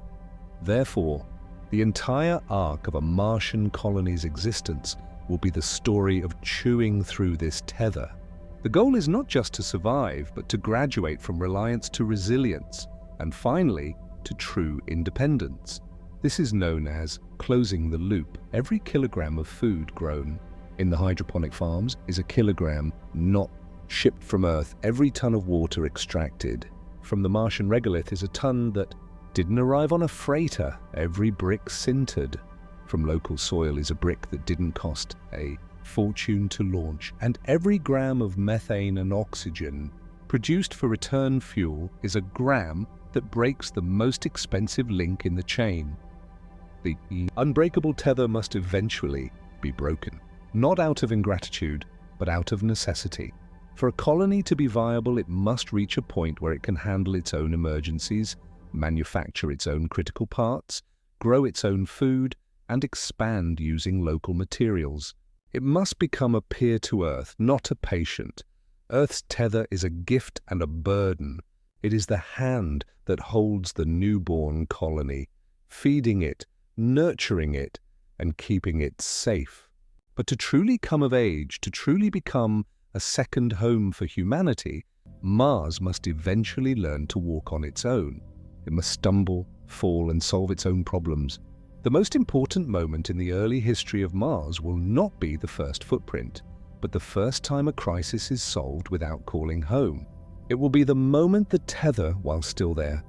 S1: Therefore, the entire arc of a Martian colony's existence will be the story of chewing through this tether. The goal is not just to survive, but to graduate from reliance to resilience, and finally, to true independence. This is known as closing the loop. Every kilogram of food grown in the hydroponic farms is a kilogram not shipped from Earth. Every ton of water extracted from the Martian regolith is a ton that didn't arrive on a freighter. Every brick sintered from local soil is a brick that didn't cost a fortune to launch. And every gram of methane and oxygen produced for return fuel is a gram that breaks the most expensive link in the chain. The unbreakable tether must eventually be broken, not out of ingratitude, but out of necessity. For a colony to be viable, it must reach a point where it can handle its own emergencies, manufacture its own critical parts, grow its own food, and expand using local materials. It must become a peer to Earth, not a patient. Earth's tether is a gift and a burden. It is the hand that holds the newborn colony, feeding it, nurturing it, and keeping it safe. But to truly come of age, to truly become a second home for humanity, Mars must eventually learn to walk on its own. It must stumble, fall, and solve its own problems. The most important moment in the early history of Mars will not be the first footprint, but the first time a crisis is solved without calling home. It will be the moment the tether, while still there,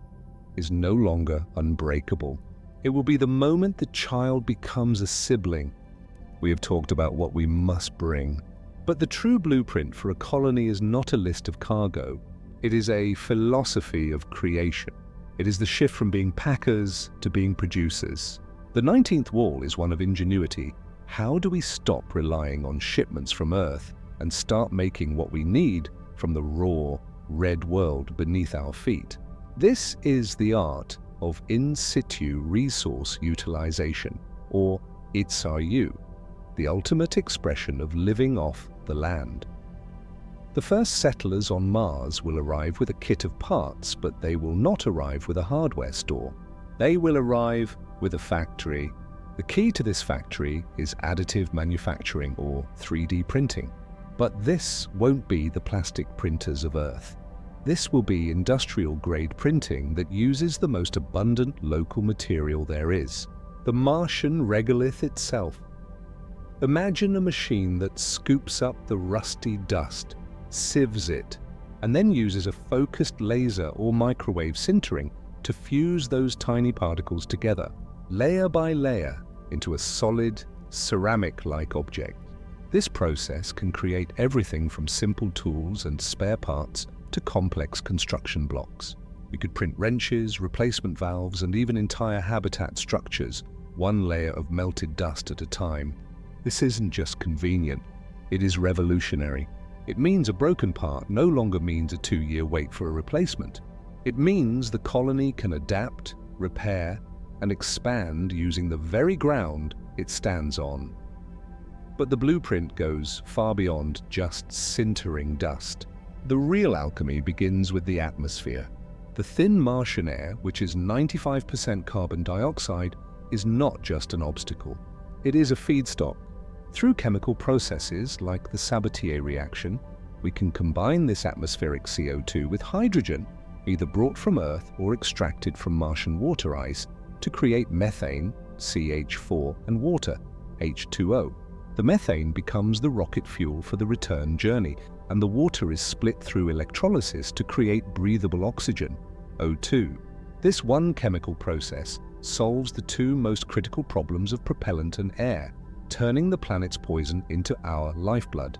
S1: is no longer unbreakable. It will be the moment the child becomes a sibling. We have talked about what we must bring. But the true blueprint for a colony is not a list of cargo. It is a philosophy of creation. It is the shift from being packers to being producers. The 19th wall is one of ingenuity. How do we stop relying on shipments from Earth and start making what we need from the raw, red world beneath our feet? This is the art of in situ resource utilization, or ITSRU, the ultimate expression of living off the land. The first settlers on Mars will arrive with a kit of parts, but they will not arrive with a hardware store. They will arrive with a factory. The key to this factory is additive manufacturing, or 3D printing. But this won't be the plastic printers of Earth. This will be industrial-grade printing that uses the most abundant local material there is, the Martian regolith itself. Imagine a machine that scoops up the rusty dust, sieves it, and then uses a focused laser or microwave sintering to fuse those tiny particles together, layer by layer, into a solid, ceramic-like object. This process can create everything from simple tools and spare parts to complex construction blocks. We could print wrenches, replacement valves, and even entire habitat structures, one layer of melted dust at a time. This isn't just convenient, it is revolutionary. It means a broken part no longer means a 2-year wait for a replacement. It means the colony can adapt, repair, and expand using the very ground it stands on. But the blueprint goes far beyond just sintering dust. The real alchemy begins with the atmosphere. The thin Martian air, which is 95% carbon dioxide, is not just an obstacle. It is a feedstock. Through chemical processes like the Sabatier reaction, we can combine this atmospheric CO2 with hydrogen, either brought from Earth or extracted from Martian water ice, to create methane, CH4, and water, H2O. The methane becomes the rocket fuel for the return journey, and the water is split through electrolysis to create breathable oxygen, O2. This one chemical process solves the two most critical problems of propellant and air, turning the planet's poison into our lifeblood.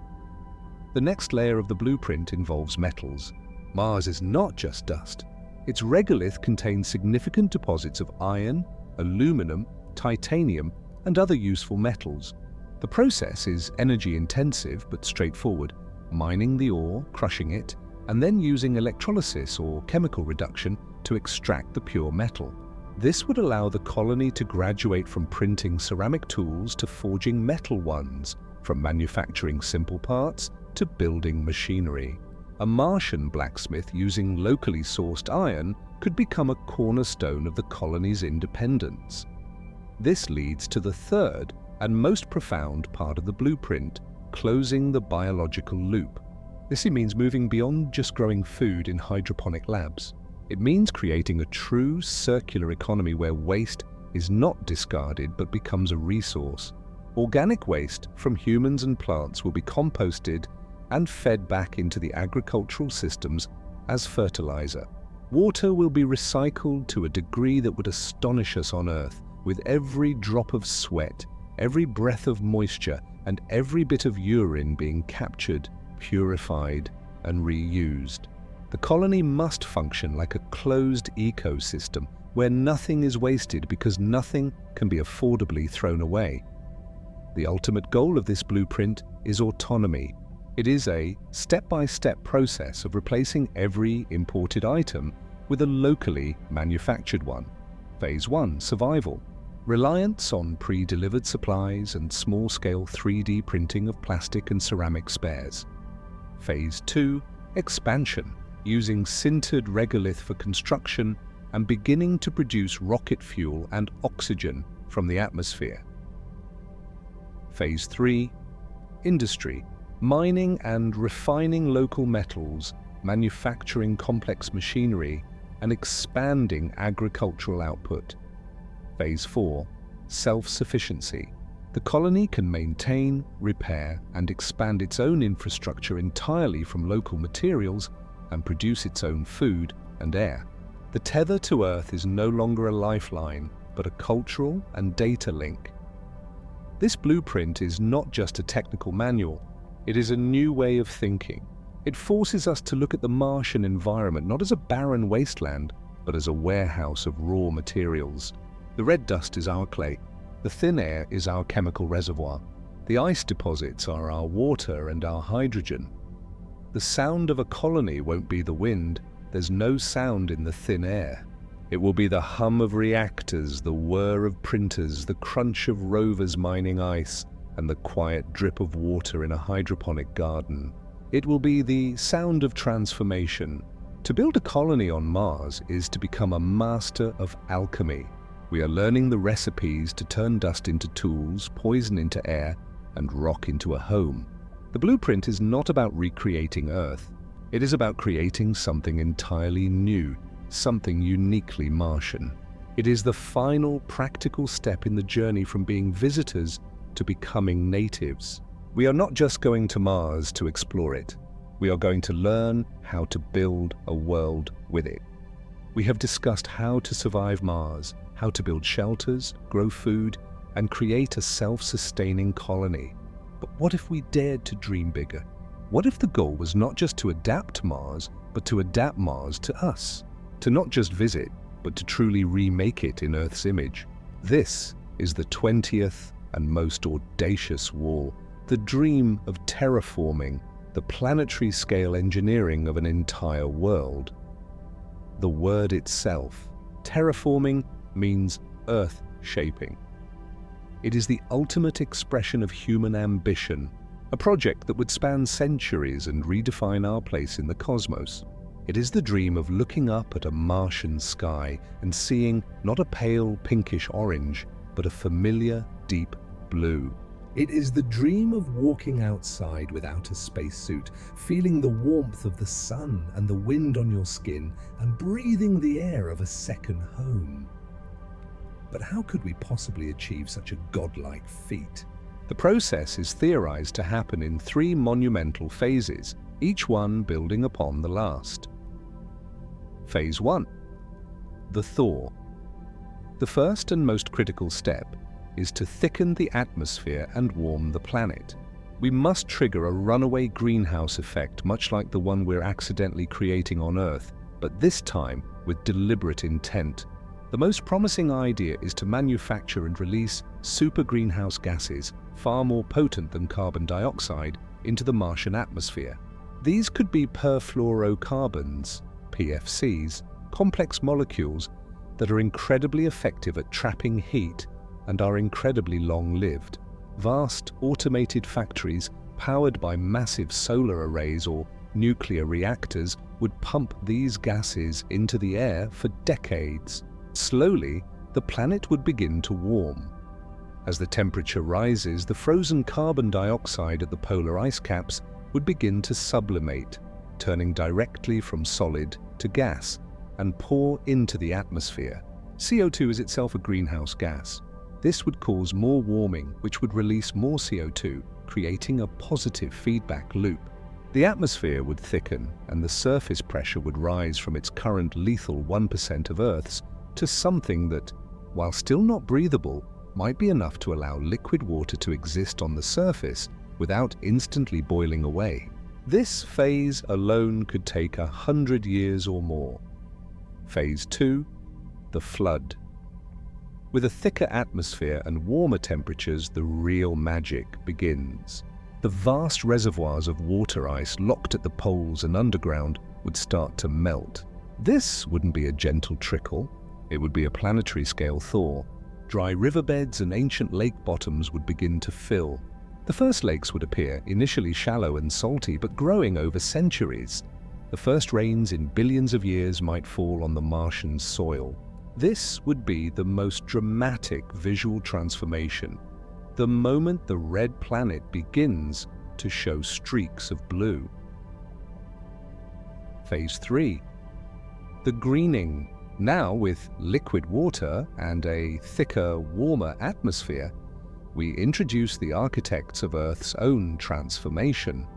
S1: The next layer of the blueprint involves metals. Mars is not just dust. Its regolith contains significant deposits of iron, aluminum, titanium, and other useful metals. The process is energy-intensive but straightforward, mining the ore, crushing it, and then using electrolysis or chemical reduction to extract the pure metal. This would allow the colony to graduate from printing ceramic tools to forging metal ones, from manufacturing simple parts to building machinery. A Martian blacksmith using locally sourced iron could become a cornerstone of the colony's independence. This leads to the third and most profound part of the blueprint, closing the biological loop. This means moving beyond just growing food in hydroponic labs. It means creating a true circular economy where waste is not discarded but becomes a resource. Organic waste from humans and plants will be composted and fed back into the agricultural systems as fertilizer. Water will be recycled to a degree that would astonish us on Earth, with every drop of sweat, every breath of moisture, and every bit of urine being captured, purified, and reused. The colony must function like a closed ecosystem where nothing is wasted because nothing can be affordably thrown away. The ultimate goal of this blueprint is autonomy. It is a step-by-step process of replacing every imported item with a locally manufactured one. Phase 1, survival. Reliance on pre-delivered supplies and small-scale 3D printing of plastic and ceramic spares. Phase 2, expansion. Using sintered regolith for construction and beginning to produce rocket fuel and oxygen from the atmosphere. Phase 3, industry. Mining and refining local metals, manufacturing complex machinery, and expanding agricultural output. Phase 4, self-sufficiency. The colony can maintain, repair, and expand its own infrastructure entirely from local materials and produce its own food and air. The tether to Earth is no longer a lifeline, but a cultural and data link. This blueprint is not just a technical manual, it is a new way of thinking. It forces us to look at the Martian environment not as a barren wasteland, but as a warehouse of raw materials. The red dust is our clay, the thin air is our chemical reservoir, the ice deposits are our water and our hydrogen. The sound of a colony won't be the wind, there's no sound in the thin air. It will be the hum of reactors, the whir of printers, the crunch of rovers mining ice, and the quiet drip of water in a hydroponic garden. It will be the sound of transformation. To build a colony on Mars is to become a master of alchemy. We are learning the recipes to turn dust into tools, poison into air, and rock into a home. The blueprint is not about recreating Earth. It is about creating something entirely new, something uniquely Martian. It is the final practical step in the journey from being visitors to becoming natives. We are not just going to Mars to explore it. We are going to learn how to build a world with it. We have discussed how to survive Mars, how to build shelters, grow food, and create a self-sustaining colony. But what if we dared to dream bigger? What if the goal was not just to adapt Mars, but to adapt Mars to us? To not just visit, but to truly remake it in Earth's image. This is the 20th and most audacious wall, the dream of terraforming, the planetary scale engineering of an entire world. The word itself, terraforming, means Earth shaping. It is the ultimate expression of human ambition, a project that would span centuries and redefine our place in the cosmos. It is the dream of looking up at a Martian sky and seeing not a pale pinkish orange, but a familiar deep blue.
S2: It is the dream of walking outside without a spacesuit, feeling the warmth of the sun and the wind on your skin, and breathing the air of a second home. But how could we possibly achieve such a godlike feat?
S1: The process is theorized to happen in 3 monumental phases, each one building upon the last. Phase 1. The thaw. The first and most critical step is to thicken the atmosphere and warm the planet. We must trigger a runaway greenhouse effect, much like the one we're accidentally creating on Earth, but this time with deliberate intent. The most promising idea is to manufacture and release super greenhouse gases, far more potent than carbon dioxide, into the Martian atmosphere. These could be perfluorocarbons, PFCs, complex molecules that are incredibly effective at trapping heat and are incredibly long-lived. Vast automated factories powered by massive solar arrays or nuclear reactors would pump these gases into the air for decades. Slowly, the planet would begin to warm. As the temperature rises, the frozen carbon dioxide at the polar ice caps would begin to sublimate, turning directly from solid to gas, and pour into the atmosphere. CO2 is itself a greenhouse gas. This would cause more warming, which would release more CO2, creating a positive feedback loop. The atmosphere would thicken, and the surface pressure would rise from its current lethal 1% of Earth's to something that, while still not breathable, might be enough to allow liquid water to exist on the surface without instantly boiling away. This phase alone could take 100 years or more. Phase 2. The flood. With a thicker atmosphere and warmer temperatures, the real magic begins. The vast reservoirs of water ice locked at the poles and underground would start to melt. This wouldn't be a gentle trickle, it would be a planetary-scale thaw. Dry riverbeds and ancient lake bottoms would begin to fill. The first lakes would appear, initially shallow and salty, but growing over centuries. The first rains in billions of years might fall on the Martian soil. This would be the most dramatic visual transformation, the moment the red planet begins to show streaks of blue. Phase 3. The greening. Now, with liquid water and a thicker, warmer atmosphere, we introduce the architects of Earth's own transformation,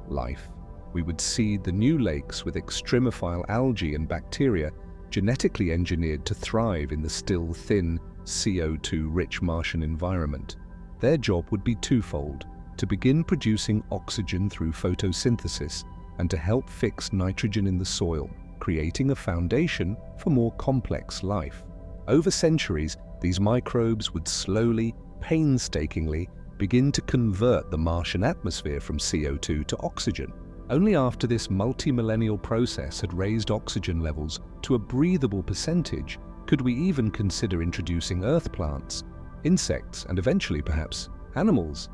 S1: life. We would seed the new lakes with extremophile algae and bacteria genetically engineered to thrive in the still thin, CO2-rich Martian environment. Their job would be twofold: to begin producing oxygen through photosynthesis and to help fix nitrogen in the soil, creating a foundation for more complex life. Over centuries, these microbes would slowly, painstakingly begin to convert the Martian atmosphere from CO2 to oxygen. Only after this multi-millennial process had raised oxygen levels to a breathable percentage could we even consider introducing earth plants, insects, and eventually perhaps animals.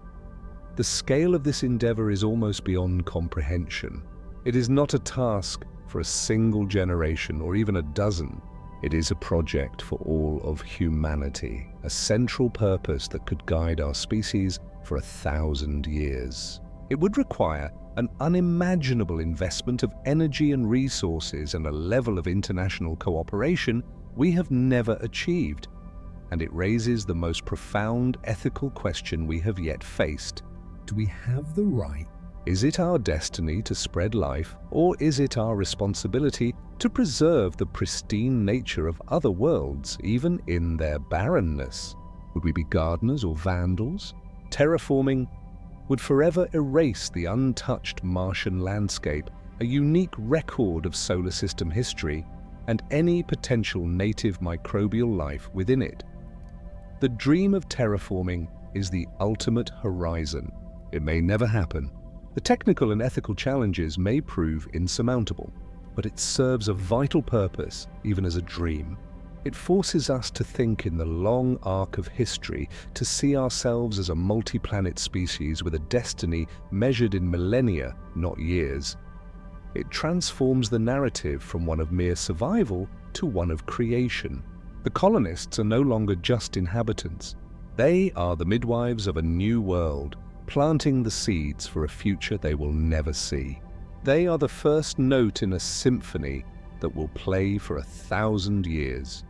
S1: The scale of this endeavor is almost beyond comprehension. It is not a task for a single generation or even a dozen. It is a project for all of humanity, a central purpose that could guide our species for 1,000 years. It would require an unimaginable investment of energy and resources and a level of international cooperation we have never achieved. And it raises the most profound ethical question we have yet faced.
S2: Do we have the right?
S1: Is it our destiny to spread life, or is it our responsibility to preserve the pristine nature of other worlds, even in their barrenness? Would we be gardeners or vandals? Terraforming would forever erase the untouched Martian landscape, a unique record of solar system history, and any potential native microbial life within it. The dream of terraforming is the ultimate horizon. It may never happen. The technical and ethical challenges may prove insurmountable, but it serves a vital purpose, even as a dream. It forces us to think in the long arc of history, to see ourselves as a multi-planet species with a destiny measured in millennia, not years. It transforms the narrative from one of mere survival to one of creation. The colonists are no longer just inhabitants. They are the midwives of a new world, planting the seeds for a future they will never see. They are the first note in a symphony that will play for 1,000 years.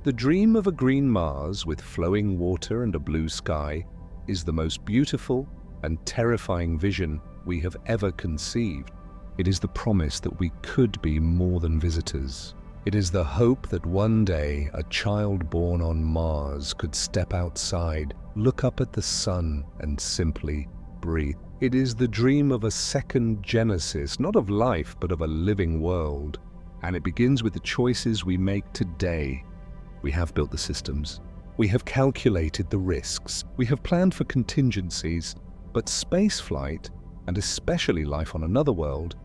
S1: The dream of a green Mars with flowing water and a blue sky is the most beautiful and terrifying vision we have ever conceived. It is the promise that we could be more than visitors. It is the hope that one day a child born on Mars could step outside, look up at the sun, and simply breathe. It is the dream of a second Genesis, not of life, but of a living world. And it begins with the choices we make today. We have built the systems. We have calculated the risks. We have planned for contingencies. But spaceflight, and especially life on another world,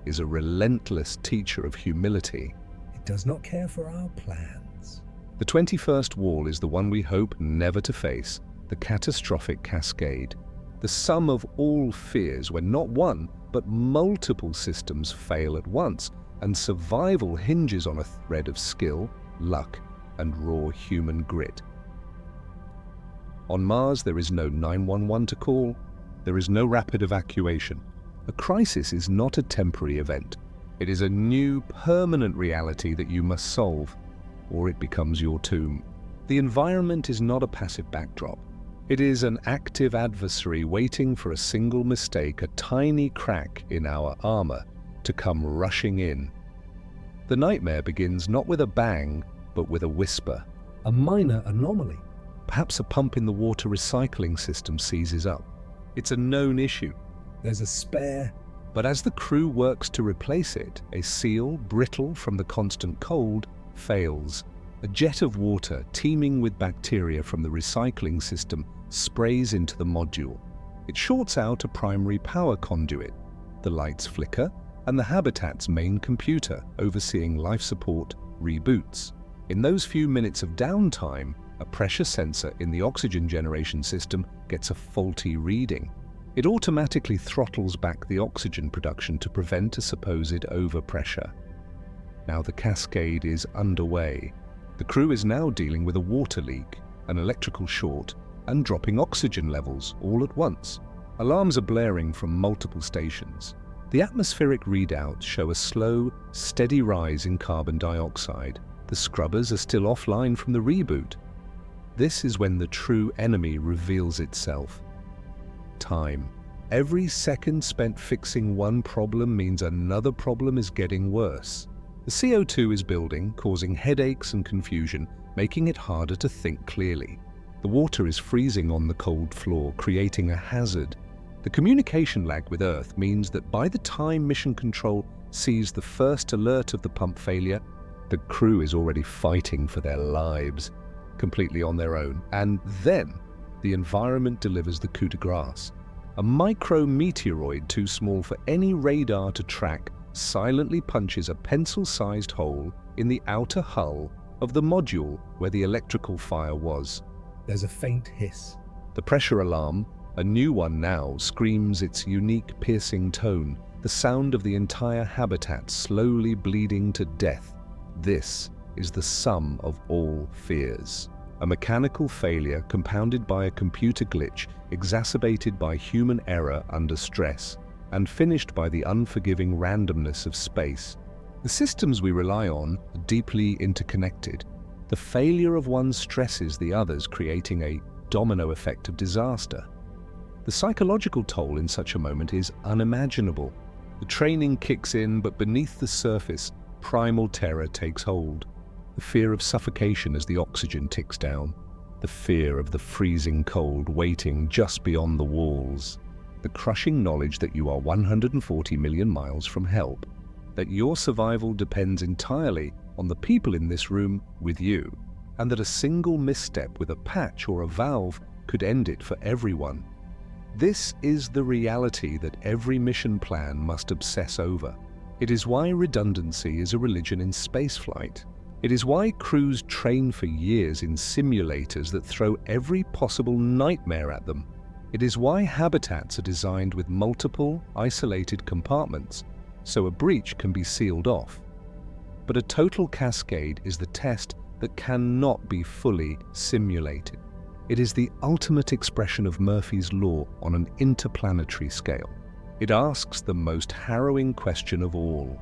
S1: is a relentless teacher of humility.
S2: It does not care for our plans.
S1: The 21st wall is the one we hope never to face, the catastrophic cascade. The sum of all fears when not one, but multiple systems fail at once, and survival hinges on a thread of skill, luck, and raw human grit. On Mars, there is no 911 to call. There is no rapid evacuation. A crisis is not a temporary event. It is a new, permanent reality that you must solve, or it becomes your tomb. The environment is not a passive backdrop. It is an active adversary waiting for a single mistake, a tiny crack in our armor, to come rushing in. The nightmare begins not with a bang, but with a whisper.
S2: A minor anomaly.
S1: Perhaps a pump in the water recycling system seizes up. It's a known issue.
S2: There's a spare.
S1: But as the crew works to replace it, a seal, brittle from the constant cold, fails. A jet of water, teeming with bacteria from the recycling system, sprays into the module. It shorts out a primary power conduit. The lights flicker, and the habitat's main computer, overseeing life support, reboots. In those few minutes of downtime, a pressure sensor in the oxygen generation system gets a faulty reading. It automatically throttles back the oxygen production to prevent a supposed overpressure. Now the cascade is underway. The crew is now dealing with a water leak, an electrical short, and dropping oxygen levels all at once. Alarms are blaring from multiple stations. The atmospheric readouts show a slow, steady rise in carbon dioxide. The scrubbers are still offline from the reboot. This is when the true enemy reveals itself. Time. Every second spent fixing one problem means another problem is getting worse. The CO2 is building, causing headaches and confusion, making it harder to think clearly. The water is freezing on the cold floor, creating a hazard. The communication lag with Earth means that by the time Mission Control sees the first alert of the pump failure, the crew is already fighting for their lives, completely on their own. And then, the environment delivers the coup de grace. A micro-meteoroid too small for any radar to track silently punches a pencil-sized hole in the outer hull of the module where the electrical fire was.
S2: There's a faint hiss.
S1: The pressure alarm, a new one now, screams its unique piercing tone, the sound of the entire habitat slowly bleeding to death. This is the sum of all fears. A mechanical failure compounded by a computer glitch, exacerbated by human error under stress, and finished by the unforgiving randomness of space. The systems we rely on are deeply interconnected. The failure of one stresses the others, creating a domino effect of disaster. The psychological toll in such a moment is unimaginable. The training kicks in, but beneath the surface, primal terror takes hold. The fear of suffocation as the oxygen ticks down. The fear of the freezing cold waiting just beyond the walls. The crushing knowledge that you are 140 million miles from help. That your survival depends entirely on the people in this room with you. And that a single misstep with a patch or a valve could end it for everyone. This is the reality that every mission plan must obsess over. It is why redundancy is a religion in spaceflight. It is why crews train for years in simulators that throw every possible nightmare at them. It is why habitats are designed with multiple, isolated compartments, so a breach can be sealed off. But a total cascade is the test that cannot be fully simulated. It is the ultimate expression of Murphy's Law on an interplanetary scale. It asks the most harrowing question of all.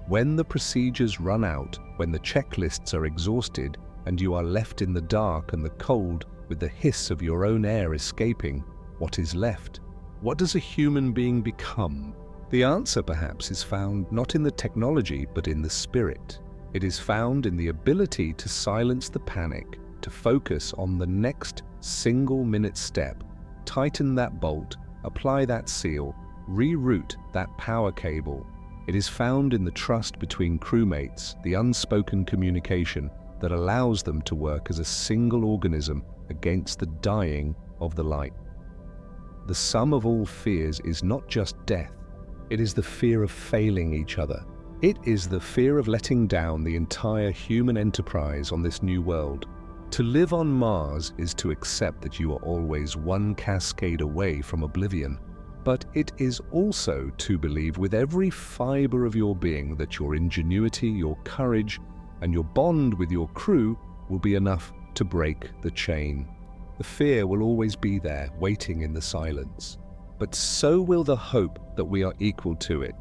S1: When the procedures run out, when the checklists are exhausted, and you are left in the dark and the cold with the hiss of your own air escaping, what is left? What does a human being become? The answer, perhaps, is found not in the technology, but in the spirit. It is found in the ability to silence the panic, to focus on the next single-minute step, tighten that bolt, apply that seal, reroute that power cable. It is found in the trust between crewmates, the unspoken communication that allows them to work as a single organism against the dying of the light. The sum of all fears is not just death, it is the fear of failing each other. It is the fear of letting down the entire human enterprise on this new world. To live on Mars is to accept that you are always one cascade away from oblivion. But it is also to believe with every fiber of your being that your ingenuity, your courage, and your bond with your crew will be enough to break the chain. The fear will always be there, waiting in the silence. But so will the hope that we are equal to it.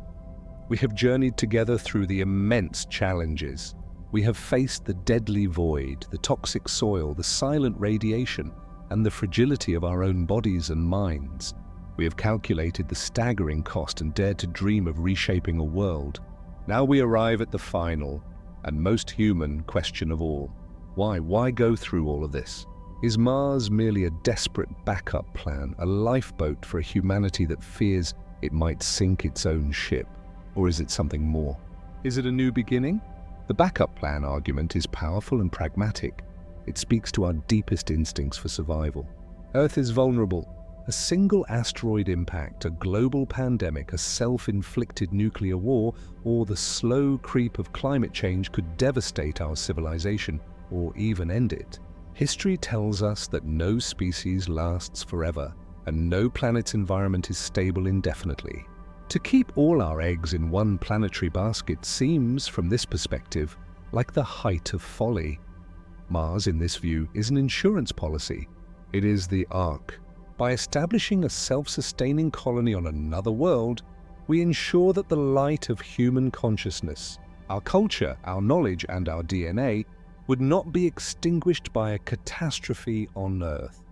S1: We have journeyed together through the immense challenges. We have faced the deadly void, the toxic soil, the silent radiation, and the fragility of our own bodies and minds. We have calculated the staggering cost and dared to dream of reshaping a world. Now we arrive at the final and most human question of all. Why? Why go through all of this? Is Mars merely a desperate backup plan, a lifeboat for a humanity that fears it might sink its own ship? Or is it something more? Is it a new beginning? The backup plan argument is powerful and pragmatic. It speaks to our deepest instincts for survival. Earth is vulnerable. A single asteroid impact, a global pandemic, a self-inflicted nuclear war, or the slow creep of climate change could devastate our civilization, or even end it. History tells us that no species lasts forever, and no planet's environment is stable indefinitely. To keep all our eggs in one planetary basket seems, from this perspective, like the height of folly. Mars, in this view, is an insurance policy. It is the Ark. By establishing a self-sustaining colony on another world, we ensure that the light of human consciousness, our culture, our knowledge, and our DNA would not be extinguished by a catastrophe on Earth.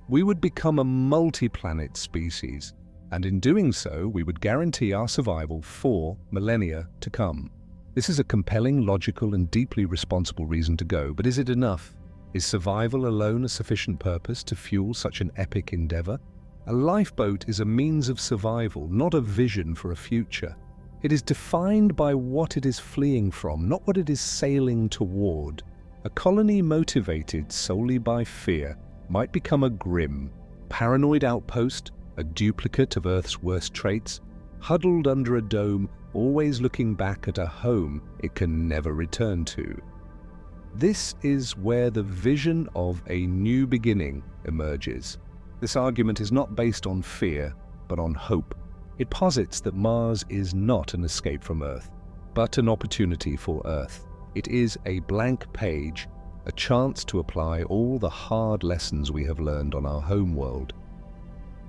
S1: We would become a multi-planet species, and in doing so, we would guarantee our survival for millennia to come. This is a compelling, logical, and deeply responsible reason to go, but is it enough? Is survival alone a sufficient purpose to fuel such an epic endeavor? A lifeboat is a means of survival, not a vision for a future. It is defined by what it is fleeing from, not what it is sailing toward. A colony motivated solely by fear might become a grim, paranoid outpost, a duplicate of Earth's worst traits, huddled under a dome, always looking back at a home it can never return to. This is where the vision of a new beginning emerges. This argument is not based on fear, but on hope. It posits that Mars is not an escape from Earth, but an opportunity for Earth. It is a blank page, a chance to apply all the hard lessons we have learned on our home world.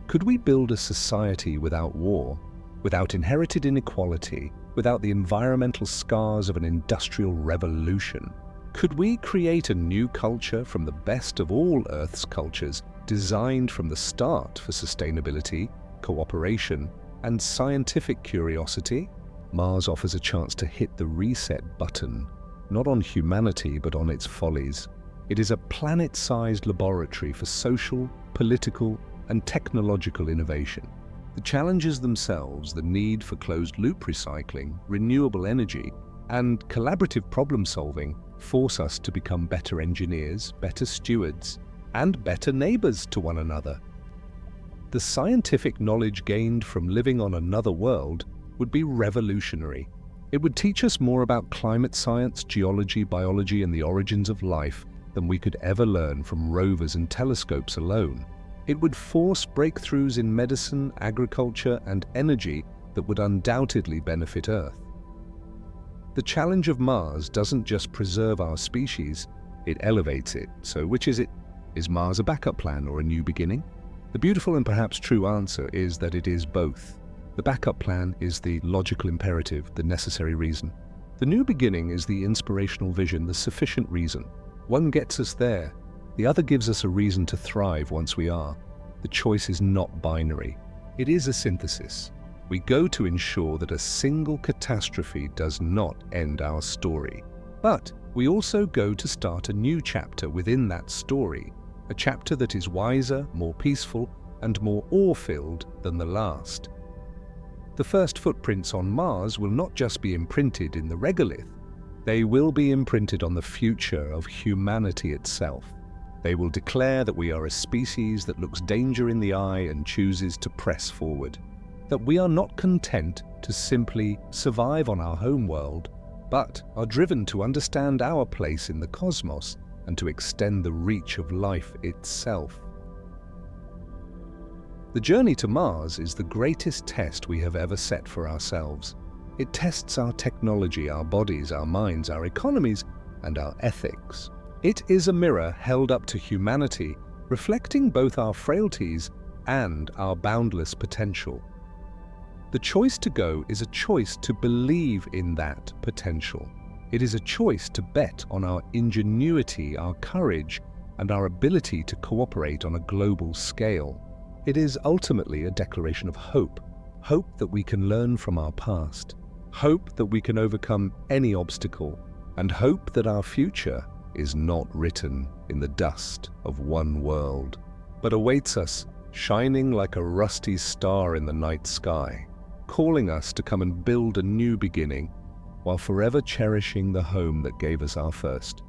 S1: Could we build a society without war, without inherited inequality, without the environmental scars of an industrial revolution? Could we create a new culture from the best of all Earth's cultures, designed from the start for sustainability, cooperation, and scientific curiosity? Mars offers a chance to hit the reset button, not on humanity but on its follies. It is a planet-sized laboratory for social, political, and technological innovation. The challenges themselves, the need for closed-loop recycling, renewable energy, and collaborative problem-solving force us to become better engineers, better stewards, and better neighbors to one another. The scientific knowledge gained from living on another world would be revolutionary. It would teach us more about climate science, geology, biology, and the origins of life than we could ever learn from rovers and telescopes alone. It would force breakthroughs in medicine, agriculture, and energy that would undoubtedly benefit Earth. The challenge of Mars doesn't just preserve our species, it elevates it. So which is it? Is Mars a backup plan or a new beginning? The beautiful and perhaps true answer is that it is both. The backup plan is the logical imperative, the necessary reason. The new beginning is the inspirational vision, the sufficient reason. One gets us there, the other gives us a reason to thrive once we are. The choice is not binary. It is a synthesis. We go to ensure that a single catastrophe does not end our story. But we also go to start a new chapter within that story, a chapter that is wiser, more peaceful, and more awe-filled than the last. The first footprints on Mars will not just be imprinted in the regolith, they will be imprinted on the future of humanity itself. They will declare that we are a species that looks danger in the eye and chooses to press forward. That we are not content to simply survive on our home world, but are driven to understand our place in the cosmos and to extend the reach of life itself. The journey to Mars is the greatest test we have ever set for ourselves. It tests our technology, our bodies, our minds, our economies, and our ethics. It is a mirror held up to humanity, reflecting both our frailties and our boundless potential. The choice to go is a choice to believe in that potential. It is a choice to bet on our ingenuity, our courage, and our ability to cooperate on a global scale. It is ultimately a declaration of hope. Hope that we can learn from our past. Hope that we can overcome any obstacle. And hope that our future is not written in the dust of one world, but awaits us, shining like a rusty star in the night sky, calling us to come and build a new beginning, while forever cherishing the home that gave us our first.